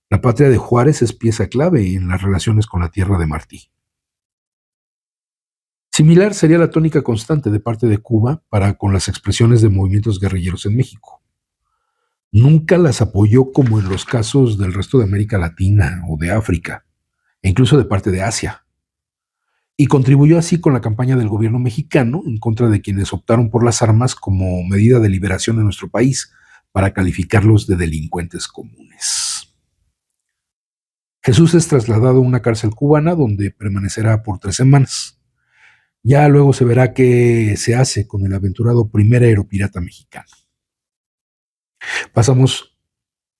La patria de Juárez es pieza clave en las relaciones con la tierra de Martí. Similar sería la tónica constante de parte de Cuba para con las expresiones de movimientos guerrilleros en México. Nunca las apoyó como en los casos del resto de América Latina o de África, e incluso de parte de Asia. Y contribuyó así con la campaña del gobierno mexicano en contra de quienes optaron por las armas como medida de liberación en nuestro país, para calificarlos de delincuentes comunes. Jesús es trasladado a una cárcel cubana donde permanecerá por 3 semanas. Ya luego se verá qué se hace con el aventurado primer aeropirata mexicano. Pasamos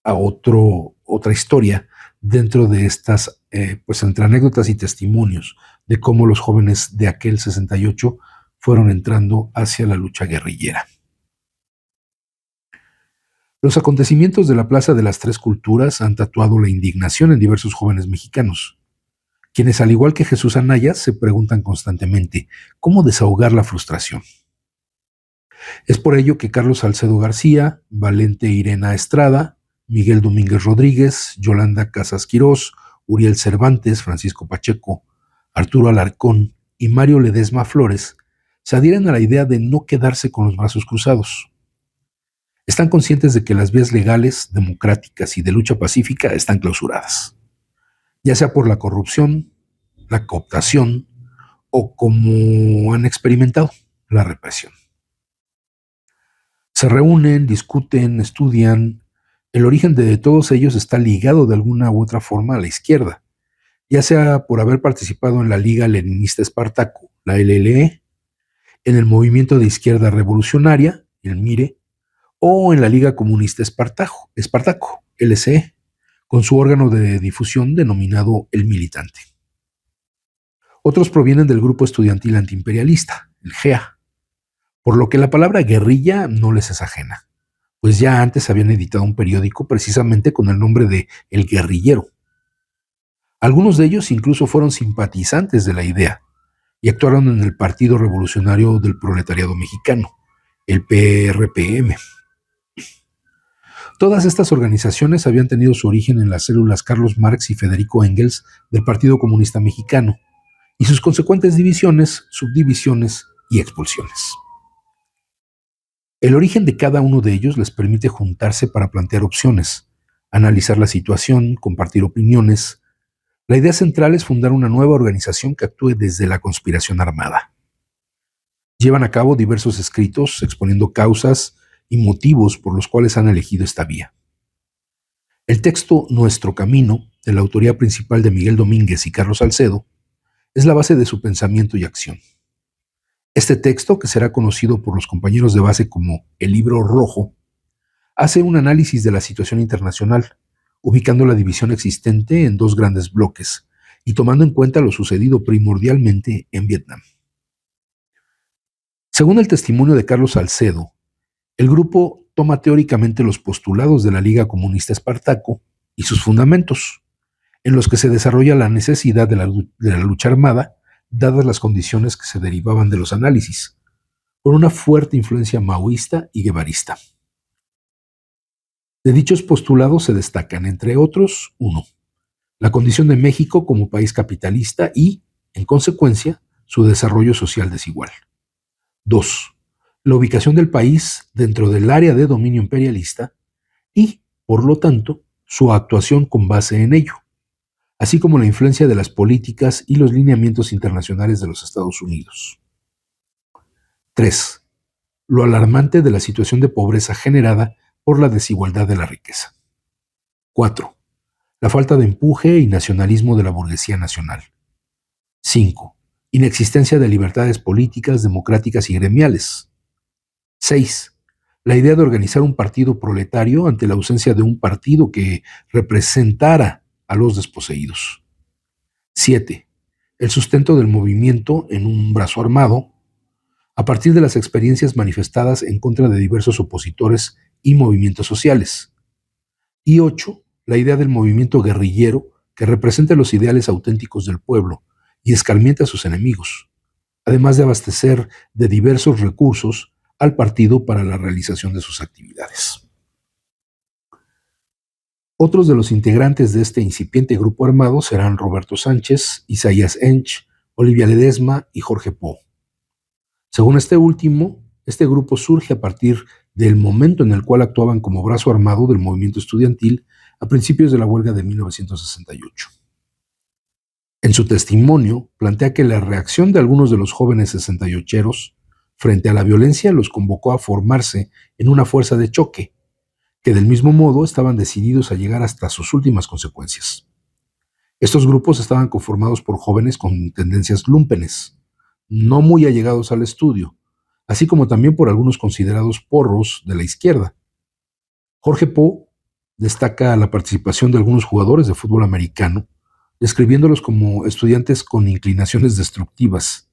a otra historia dentro de estas, pues entre anécdotas y testimonios de cómo los jóvenes de aquel 68 fueron entrando hacia la lucha guerrillera. Los acontecimientos de la Plaza de las Tres Culturas han tatuado la indignación en diversos jóvenes mexicanos, quienes, al igual que Jesús Anaya, se preguntan constantemente cómo desahogar la frustración. Es por ello que Carlos Salcedo García, Valente Irena Estrada, Miguel Domínguez Rodríguez, Yolanda Casas Quirós, Uriel Cervantes, Francisco Pacheco, Arturo Alarcón y Mario Ledesma Flores se adhieren a la idea de no quedarse con los brazos cruzados. Están conscientes de que las vías legales, democráticas y de lucha pacífica están clausuradas, ya sea por la corrupción, la cooptación o, como han experimentado, la represión. Se reúnen, discuten, estudian. El origen de todos ellos está ligado de alguna u otra forma a la izquierda, ya sea por haber participado en la Liga Leninista Espartaco, la LLE, en el Movimiento de Izquierda Revolucionaria, el MIRE, o en la Liga Comunista Espartaco, LCE, con su órgano de difusión denominado El Militante. Otros provienen del grupo estudiantil antiimperialista, el GEA, por lo que la palabra guerrilla no les es ajena, pues ya antes habían editado un periódico precisamente con el nombre de El Guerrillero. Algunos de ellos incluso fueron simpatizantes de la idea y actuaron en el Partido Revolucionario del Proletariado Mexicano, el PRPM. Todas estas organizaciones habían tenido su origen en las células Carlos Marx y Federico Engels del Partido Comunista Mexicano y sus consecuentes divisiones, subdivisiones y expulsiones. El origen de cada uno de ellos les permite juntarse para plantear opciones, analizar la situación, compartir opiniones. La idea central es fundar una nueva organización que actúe desde la conspiración armada. Llevan a cabo diversos escritos exponiendo causas y motivos por los cuales han elegido esta vía. El texto Nuestro Camino, de la autoría principal de Miguel Domínguez y Carlos Salcedo, es la base de su pensamiento y acción. Este texto, que será conocido por los compañeros de base como el Libro Rojo, hace un análisis de la situación internacional, ubicando la división existente en 2 grandes bloques y tomando en cuenta lo sucedido primordialmente en Vietnam. Según el testimonio de Carlos Salcedo, el grupo toma teóricamente los postulados de la Liga Comunista Espartaco y sus fundamentos, en los que se desarrolla la necesidad de la lucha armada, dadas las condiciones que se derivaban de los análisis, con una fuerte influencia maoísta y guevarista. De dichos postulados se destacan, entre otros, 1. La condición de México como país capitalista y, en consecuencia, su desarrollo social desigual. 2. La ubicación del país dentro del área de dominio imperialista y, por lo tanto, su actuación con base en ello, así como la influencia de las políticas y los lineamientos internacionales de los Estados Unidos. 3. Lo alarmante de la situación de pobreza generada por la desigualdad de la riqueza. 4. La falta de empuje y nacionalismo de la burguesía nacional. 5. Inexistencia de libertades políticas, democráticas y gremiales. 6. La idea de organizar un partido proletario ante la ausencia de un partido que representara a los desposeídos. 7. El sustento del movimiento en un brazo armado, a partir de las experiencias manifestadas en contra de diversos opositores y movimientos sociales. Y 8. La idea del movimiento guerrillero que representa los ideales auténticos del pueblo y escarmienta a sus enemigos, además de abastecer de diversos recursos al partido para la realización de sus actividades. Otros de los integrantes de este incipiente grupo armado serán Roberto Sánchez, Isaías Ench, Olivia Ledesma y Jorge Pou. Según este último, este grupo surge a partir del momento en el cual actuaban como brazo armado del movimiento estudiantil a principios de la huelga de 1968. En su testimonio, plantea que la reacción de algunos de los jóvenes 68eros frente a la violencia los convocó a formarse en una fuerza de choque, que del mismo modo estaban decididos a llegar hasta sus últimas consecuencias. Estos grupos estaban conformados por jóvenes con tendencias lúmpenes, no muy allegados al estudio, así como también por algunos considerados porros de la izquierda. Jorge Pou destaca la participación de algunos jugadores de fútbol americano, describiéndolos como estudiantes con inclinaciones destructivas,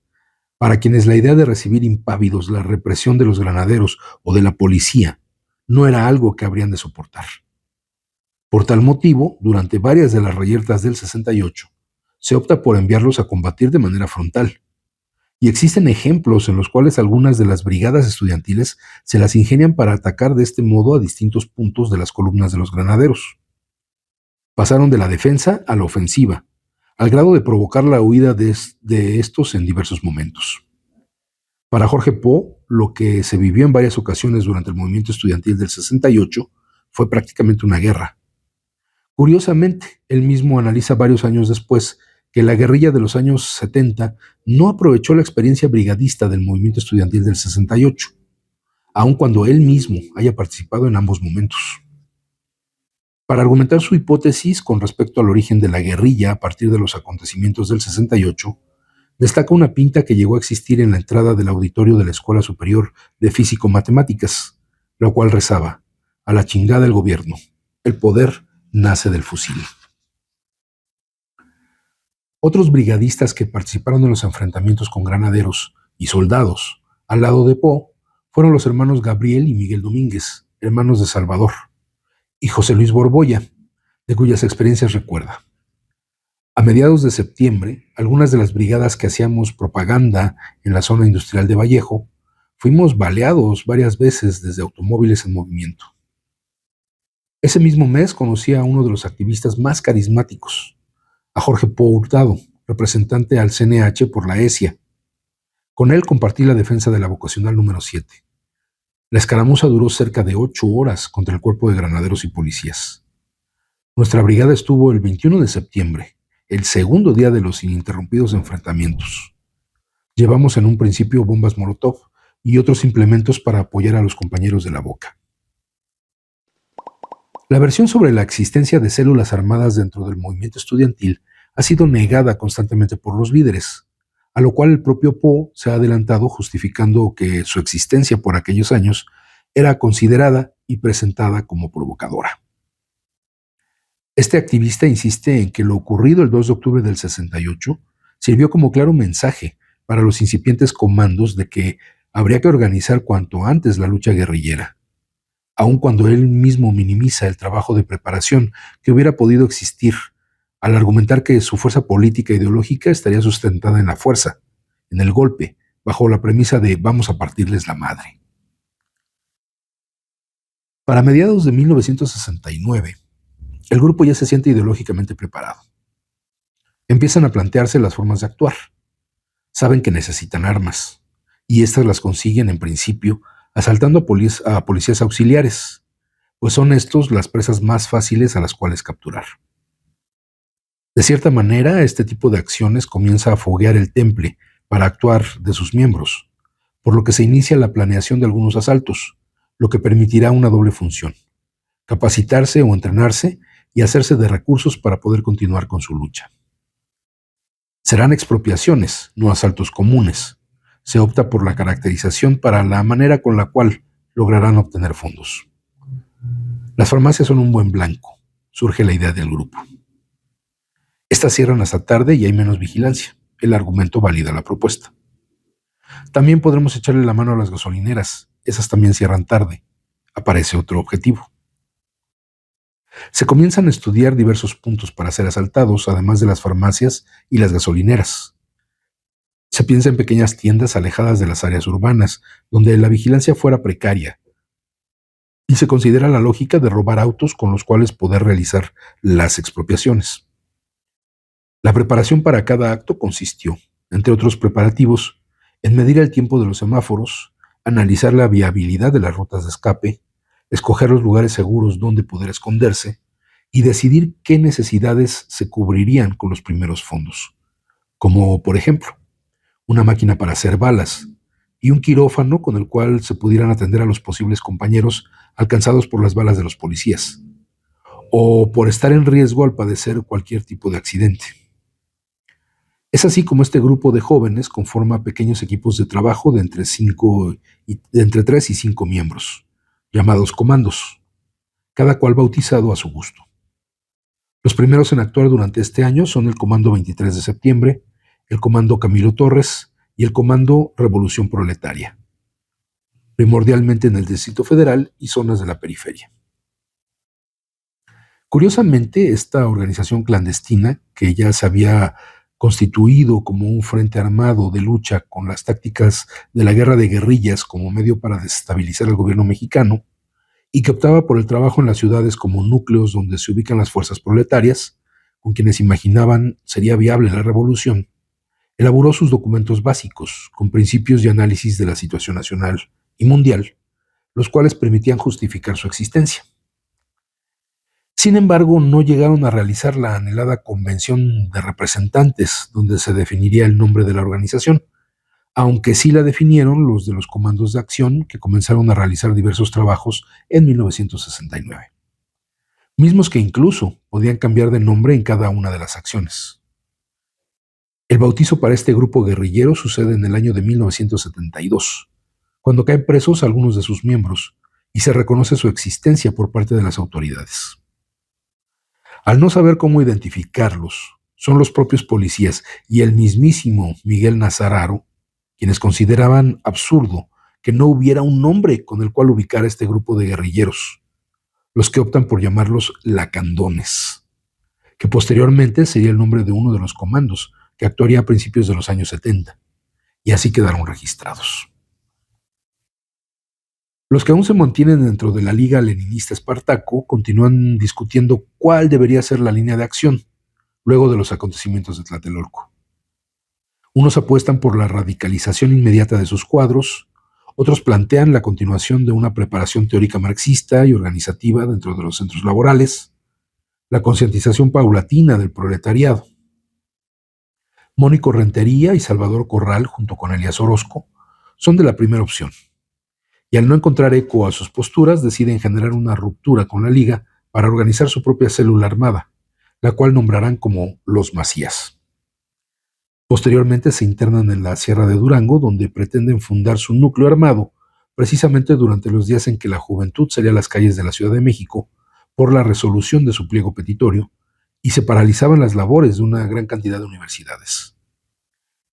para quienes la idea de recibir impávidos la represión de los granaderos o de la policía no era algo que habrían de soportar. Por tal motivo, durante varias de las reyertas del 68, se opta por enviarlos a combatir de manera frontal. Y existen ejemplos en los cuales algunas de las brigadas estudiantiles se las ingenian para atacar de este modo a distintos puntos de las columnas de los granaderos. Pasaron de la defensa a la ofensiva, al grado de provocar la huida de estos en diversos momentos. Para Jorge Pou, lo que se vivió en varias ocasiones durante el movimiento estudiantil del 68 fue prácticamente una guerra. Curiosamente, él mismo analiza varios años después que la guerrilla de los años 70 no aprovechó la experiencia brigadista del movimiento estudiantil del 68, aun cuando él mismo haya participado en ambos momentos. Para argumentar su hipótesis con respecto al origen de la guerrilla a partir de los acontecimientos del 68, destaca una pinta que llegó a existir en la entrada del auditorio de la Escuela Superior de Físico-Matemáticas, la cual rezaba: a la chingada el gobierno, el poder nace del fusil. Otros brigadistas que participaron en los enfrentamientos con granaderos y soldados al lado de Pou fueron los hermanos Gabriel y Miguel Domínguez, hermanos de Salvador, y José Luis Borbolla, de cuyas experiencias recuerda: a mediados de septiembre, algunas de las brigadas que hacíamos propaganda en la zona industrial de Vallejo fuimos baleados varias veces desde automóviles en movimiento. Ese mismo mes conocí a uno de los activistas más carismáticos, a Jorge Pou Hurtado, representante al CNH por la ESIA. Con él compartí la defensa de la vocacional número 7. La escaramuza duró cerca de 8 horas contra el cuerpo de granaderos y policías. Nuestra brigada estuvo el 21 de septiembre, el segundo día de los ininterrumpidos enfrentamientos. Llevamos en un principio bombas Molotov y otros implementos para apoyar a los compañeros de la Boca. La versión sobre la existencia de células armadas dentro del movimiento estudiantil ha sido negada constantemente por los líderes, a lo cual el propio Pou se ha adelantado justificando que su existencia por aquellos años era considerada y presentada como provocadora. Este activista insiste en que lo ocurrido el 2 de octubre del 68 sirvió como claro mensaje para los incipientes comandos de que habría que organizar cuanto antes la lucha guerrillera, aun cuando él mismo minimiza el trabajo de preparación que hubiera podido existir al argumentar que su fuerza política e ideológica estaría sustentada en la fuerza, en el golpe, bajo la premisa de vamos a partirles la madre. Para mediados de 1969, el grupo ya se siente ideológicamente preparado. Empiezan a plantearse las formas de actuar. Saben que necesitan armas, y estas las consiguen en principio asaltando a policías auxiliares, pues son estos las presas más fáciles a las cuales capturar. De cierta manera, este tipo de acciones comienza a foguear el temple para actuar de sus miembros, por lo que se inicia la planeación de algunos asaltos, lo que permitirá una doble función: capacitarse o entrenarse y hacerse de recursos para poder continuar con su lucha. Serán expropiaciones, no asaltos comunes. Se opta por la caracterización para la manera con la cual lograrán obtener fondos. Las farmacias son un buen blanco. Surge la idea del grupo. Estas cierran hasta tarde y hay menos vigilancia. El argumento valida la propuesta. También podremos echarle la mano a las gasolineras. Esas también cierran tarde. Aparece otro objetivo. Se comienzan a estudiar diversos puntos para ser asaltados, además de las farmacias y las gasolineras. Se piensa en pequeñas tiendas alejadas de las áreas urbanas, donde la vigilancia fuera precaria, y se considera la lógica de robar autos con los cuales poder realizar las expropiaciones. La preparación para cada acto consistió, entre otros preparativos, en medir el tiempo de los semáforos, analizar la viabilidad de las rutas de escape, escoger los lugares seguros donde poder esconderse y decidir qué necesidades se cubrirían con los primeros fondos, como, por ejemplo, una máquina para hacer balas y un quirófano con el cual se pudieran atender a los posibles compañeros alcanzados por las balas de los policías, o por estar en riesgo al padecer cualquier tipo de accidente. Es así como este grupo de jóvenes conforma pequeños equipos de trabajo de entre 3 y 5 miembros, llamados comandos, cada cual bautizado a su gusto. Los primeros en actuar durante este año son el Comando 23 de septiembre, el Comando Camilo Torres y el Comando Revolución Proletaria, primordialmente en el Distrito Federal y zonas de la periferia. Curiosamente, esta organización clandestina, que ya se había constituido como un frente armado de lucha con las tácticas de la guerra de guerrillas como medio para desestabilizar al gobierno mexicano, y que optaba por el trabajo en las ciudades como núcleos donde se ubican las fuerzas proletarias, con quienes imaginaban sería viable la revolución, elaboró sus documentos básicos, con principios y análisis de la situación nacional y mundial, los cuales permitían justificar su existencia. Sin embargo, no llegaron a realizar la anhelada convención de representantes, donde se definiría el nombre de la organización, aunque sí la definieron los de los comandos de acción, que comenzaron a realizar diversos trabajos en 1969, mismos que incluso podían cambiar de nombre en cada una de las acciones. El bautizo para este grupo guerrillero sucede en el año de 1972, cuando caen presos algunos de sus miembros y se reconoce su existencia por parte de las autoridades. Al no saber cómo identificarlos, son los propios policías y el mismísimo Miguel Nazararo quienes consideraban absurdo que no hubiera un nombre con el cual ubicar a este grupo de guerrilleros, los que optan por llamarlos lacandones, que posteriormente sería el nombre de uno de los comandos que actuaría a principios de los años 70, y así quedaron registrados. Los que aún se mantienen dentro de la Liga Leninista Espartaco continúan discutiendo cuál debería ser la línea de acción luego de los acontecimientos de Tlatelolco. Unos apuestan por la radicalización inmediata de sus cuadros, otros plantean la continuación de una preparación teórica marxista y organizativa dentro de los centros laborales, la concientización paulatina del proletariado. Mónico Rentería y Salvador Corral, junto con Elías Orozco, son de la primera opción, y al no encontrar eco a sus posturas, deciden generar una ruptura con la Liga para organizar su propia célula armada, la cual nombrarán como Los Macías. Posteriormente se internan en la Sierra de Durango, donde pretenden fundar su núcleo armado, precisamente durante los días en que la juventud salía a las calles de la Ciudad de México por la resolución de su pliego petitorio y se paralizaban las labores de una gran cantidad de universidades.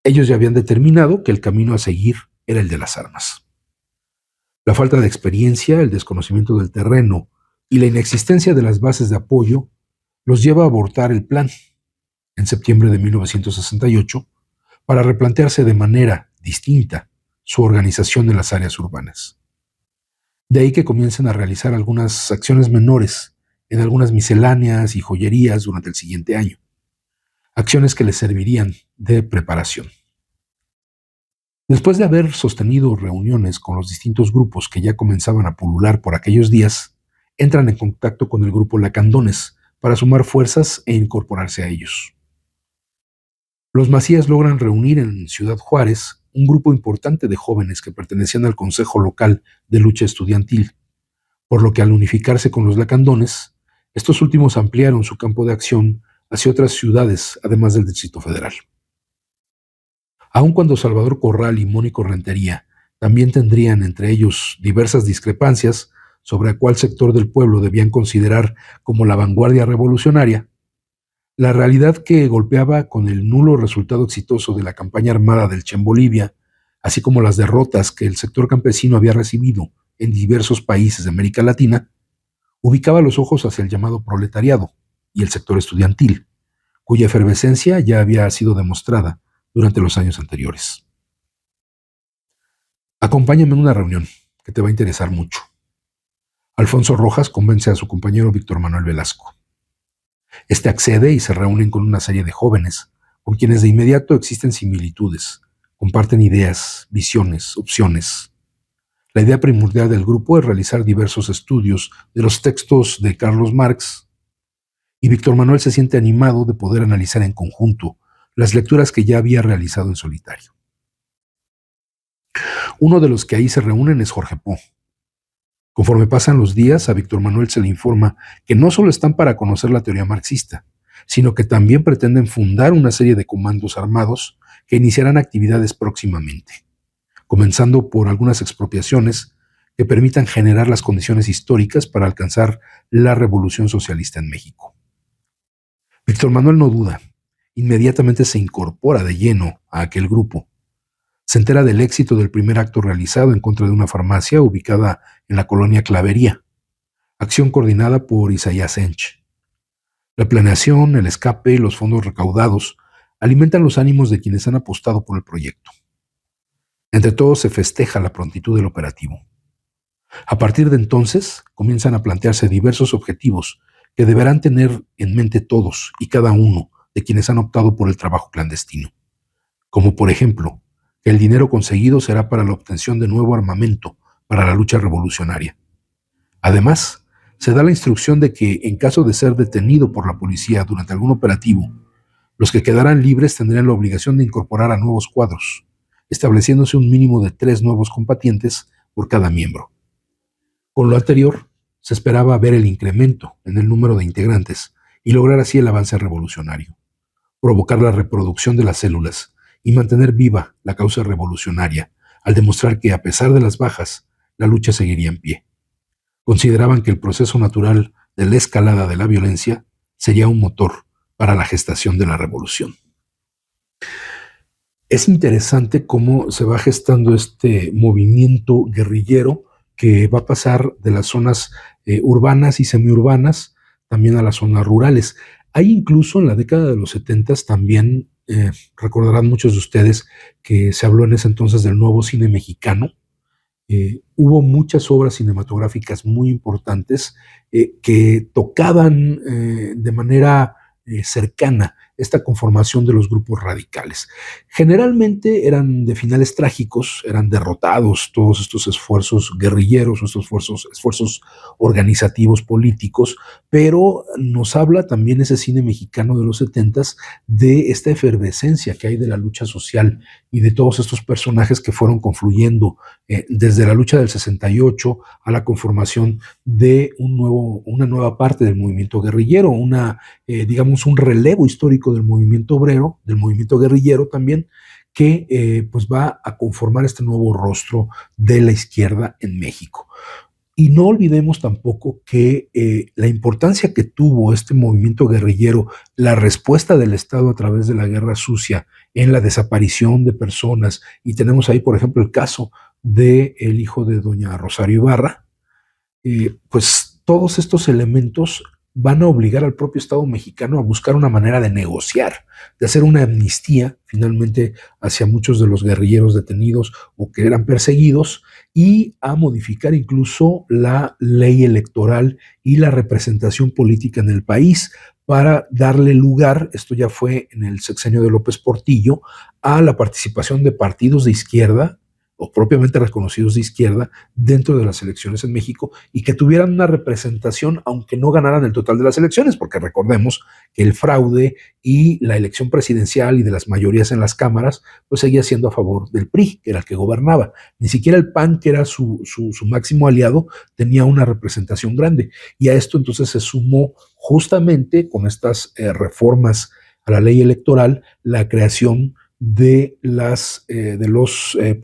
Ellos ya habían determinado que el camino a seguir era el de las armas. La falta de experiencia, el desconocimiento del terreno y la inexistencia de las bases de apoyo los lleva a abortar el plan en septiembre de 1968, para replantearse de manera distinta su organización en las áreas urbanas. De ahí que comiencen a realizar algunas acciones menores en algunas misceláneas y joyerías durante el siguiente año, acciones que les servirían de preparación. Después de haber sostenido reuniones con los distintos grupos que ya comenzaban a pulular por aquellos días, entran en contacto con el grupo Lacandones para sumar fuerzas e incorporarse a ellos. Los Macías logran reunir en Ciudad Juárez un grupo importante de jóvenes que pertenecían al Consejo Local de Lucha Estudiantil, por lo que al unificarse con los Lacandones, estos últimos ampliaron su campo de acción hacia otras ciudades, además del Distrito Federal. Aun cuando Salvador Corral y Mónico Rentería también tendrían entre ellos diversas discrepancias sobre a cuál sector del pueblo debían considerar como la vanguardia revolucionaria, la realidad que golpeaba con el nulo resultado exitoso de la campaña armada del Che en Bolivia, así como las derrotas que el sector campesino había recibido en diversos países de América Latina, ubicaba los ojos hacia el llamado proletariado y el sector estudiantil, cuya efervescencia ya había sido demostrada durante los años anteriores. Acompáñame en una reunión que te va a interesar mucho. Alfonso Rojas convence a su compañero Víctor Manuel Velasco. Este accede y se reúnen con una serie de jóvenes, con quienes de inmediato existen similitudes, comparten ideas, visiones, opciones. La idea primordial del grupo es realizar diversos estudios de los textos de Carlos Marx, y Víctor Manuel se siente animado de poder analizar en conjunto las lecturas que ya había realizado en solitario. Uno de los que ahí se reúnen es Jorge Poe. Conforme pasan los días, a Víctor Manuel se le informa que no solo están para conocer la teoría marxista, sino que también pretenden fundar una serie de comandos armados que iniciarán actividades próximamente, comenzando por algunas expropiaciones que permitan generar las condiciones históricas para alcanzar la revolución socialista en México. Víctor Manuel no duda, inmediatamente se incorpora de lleno a aquel grupo. Se entera del éxito del primer acto realizado en contra de una farmacia ubicada en la colonia Clavería, acción coordinada por Isaías Ench. La planeación, el escape y los fondos recaudados alimentan los ánimos de quienes han apostado por el proyecto. Entre todos se festeja la prontitud del operativo. A partir de entonces comienzan a plantearse diversos objetivos que deberán tener en mente todos y cada uno de quienes han optado por el trabajo clandestino, como por ejemplo, que el dinero conseguido será para la obtención de nuevo armamento para la lucha revolucionaria. Además, se da la instrucción de que, en caso de ser detenido por la policía durante algún operativo, los que quedarán libres tendrán la obligación de incorporar a nuevos cuadros, estableciéndose un mínimo de 3 nuevos combatientes por cada miembro. Con lo anterior, se esperaba ver el incremento en el número de integrantes y lograr así el avance revolucionario, provocar la reproducción de las células y mantener viva la causa revolucionaria, al demostrar que, a pesar de las bajas, la lucha seguiría en pie. Consideraban que el proceso natural de la escalada de la violencia sería un motor para la gestación de la revolución. Es interesante cómo se va gestando este movimiento guerrillero que va a pasar de las zonas urbanas y semiurbanas también a las zonas rurales. Hay incluso en la década de los 70 también, recordarán muchos de ustedes que se habló en ese entonces del nuevo cine mexicano. Hubo muchas obras cinematográficas muy importantes que tocaban de manera cercana esta conformación de los grupos radicales. Generalmente eran de finales trágicos, eran derrotados todos estos esfuerzos guerrilleros, estos esfuerzos organizativos políticos, pero nos habla también ese cine mexicano de los 70s de esta efervescencia que hay de la lucha social y de todos estos personajes que fueron confluyendo desde la lucha del 68 a la conformación de una nueva parte del movimiento guerrillero, digamos un relevo histórico del movimiento obrero, del movimiento guerrillero también, que pues va a conformar este nuevo rostro de la izquierda en México. Y no olvidemos tampoco que la importancia que tuvo este movimiento guerrillero, la respuesta del Estado a través de la guerra sucia en la desaparición de personas, y tenemos ahí, por ejemplo, el caso del hijo de doña Rosario Ibarra, pues todos estos elementos van a obligar al propio Estado mexicano a buscar una manera de negociar, de hacer una amnistía finalmente hacia muchos de los guerrilleros detenidos o que eran perseguidos, y a modificar incluso la ley electoral y la representación política en el país para darle lugar, esto ya fue en el sexenio de López Portillo, a la participación de partidos de izquierda o propiamente reconocidos de izquierda dentro de las elecciones en México, y que tuvieran una representación aunque no ganaran el total de las elecciones, porque recordemos que el fraude y la elección presidencial y de las mayorías en las cámaras pues seguía siendo a favor del PRI, que era el que gobernaba. Ni siquiera el PAN, que era su máximo aliado, tenía una representación grande, y a esto entonces se sumó justamente con estas reformas a la ley electoral la creación de los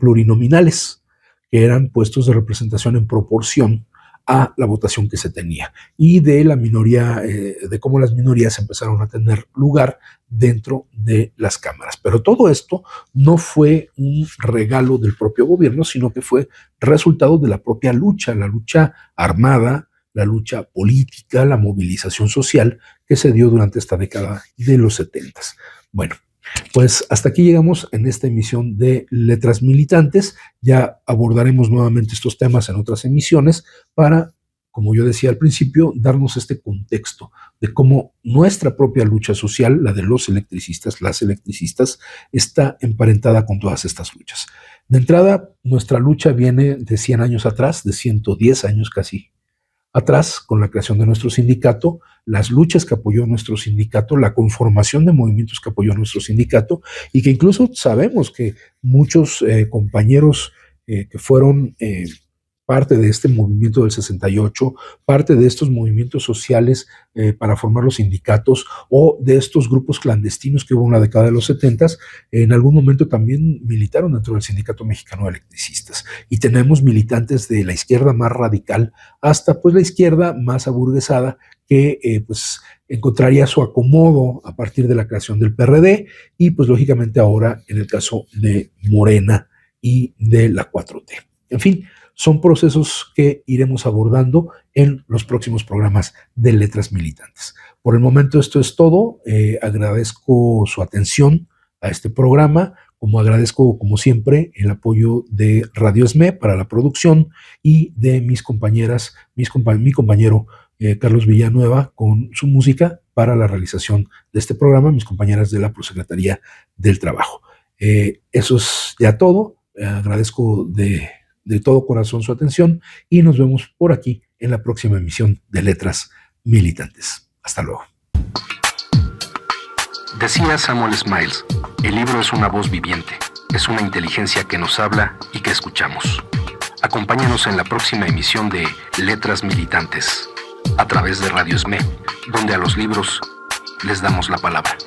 plurinominales, que eran puestos de representación en proporción a la votación que se tenía, y de la minoría, de cómo las minorías empezaron a tener lugar dentro de las cámaras. Pero todo esto no fue un regalo del propio gobierno, sino que fue resultado de la propia lucha, la lucha armada, la lucha política, la movilización social que se dio durante esta década de los 70. Bueno, pues hasta aquí llegamos en esta emisión de Letras Militantes. Ya abordaremos nuevamente estos temas en otras emisiones para, como yo decía al principio, darnos este contexto de cómo nuestra propia lucha social, la de los electricistas, las electricistas, está emparentada con todas estas luchas. De entrada, nuestra lucha viene de 100 años atrás, de 110 años casi atrás, con la creación de nuestro sindicato, las luchas que apoyó nuestro sindicato, la conformación de movimientos que apoyó nuestro sindicato, y que incluso sabemos que muchos compañeros que fueron parte de este movimiento del 68, parte de estos movimientos sociales para formar los sindicatos, o de estos grupos clandestinos que hubo en la década de los 70, en algún momento también militaron dentro del Sindicato Mexicano de Electricistas. Y tenemos militantes de la izquierda más radical hasta pues la izquierda más aburguesada, que pues encontraría su acomodo a partir de la creación del PRD, y pues lógicamente ahora en el caso de Morena y de la 4T. En fin, son procesos que iremos abordando en los próximos programas de Letras Militantes. Por el momento esto es todo. Agradezco su atención a este programa, como agradezco, como siempre, el apoyo de Radio ESME para la producción, y de mis compañeras, mi compañero Carlos Villanueva con su música para la realización de este programa, mis compañeras de la Prosecretaría del Trabajo. Eso es ya todo. Agradezco de todo corazón su atención, y nos vemos por aquí en la próxima emisión de Letras Militantes. Hasta luego. Decía Samuel Smiles, el libro es una voz viviente, es una inteligencia que nos habla y que escuchamos. Acompáñanos en la próxima emisión de Letras Militantes, a través de Radio ESME, donde a los libros les damos la palabra.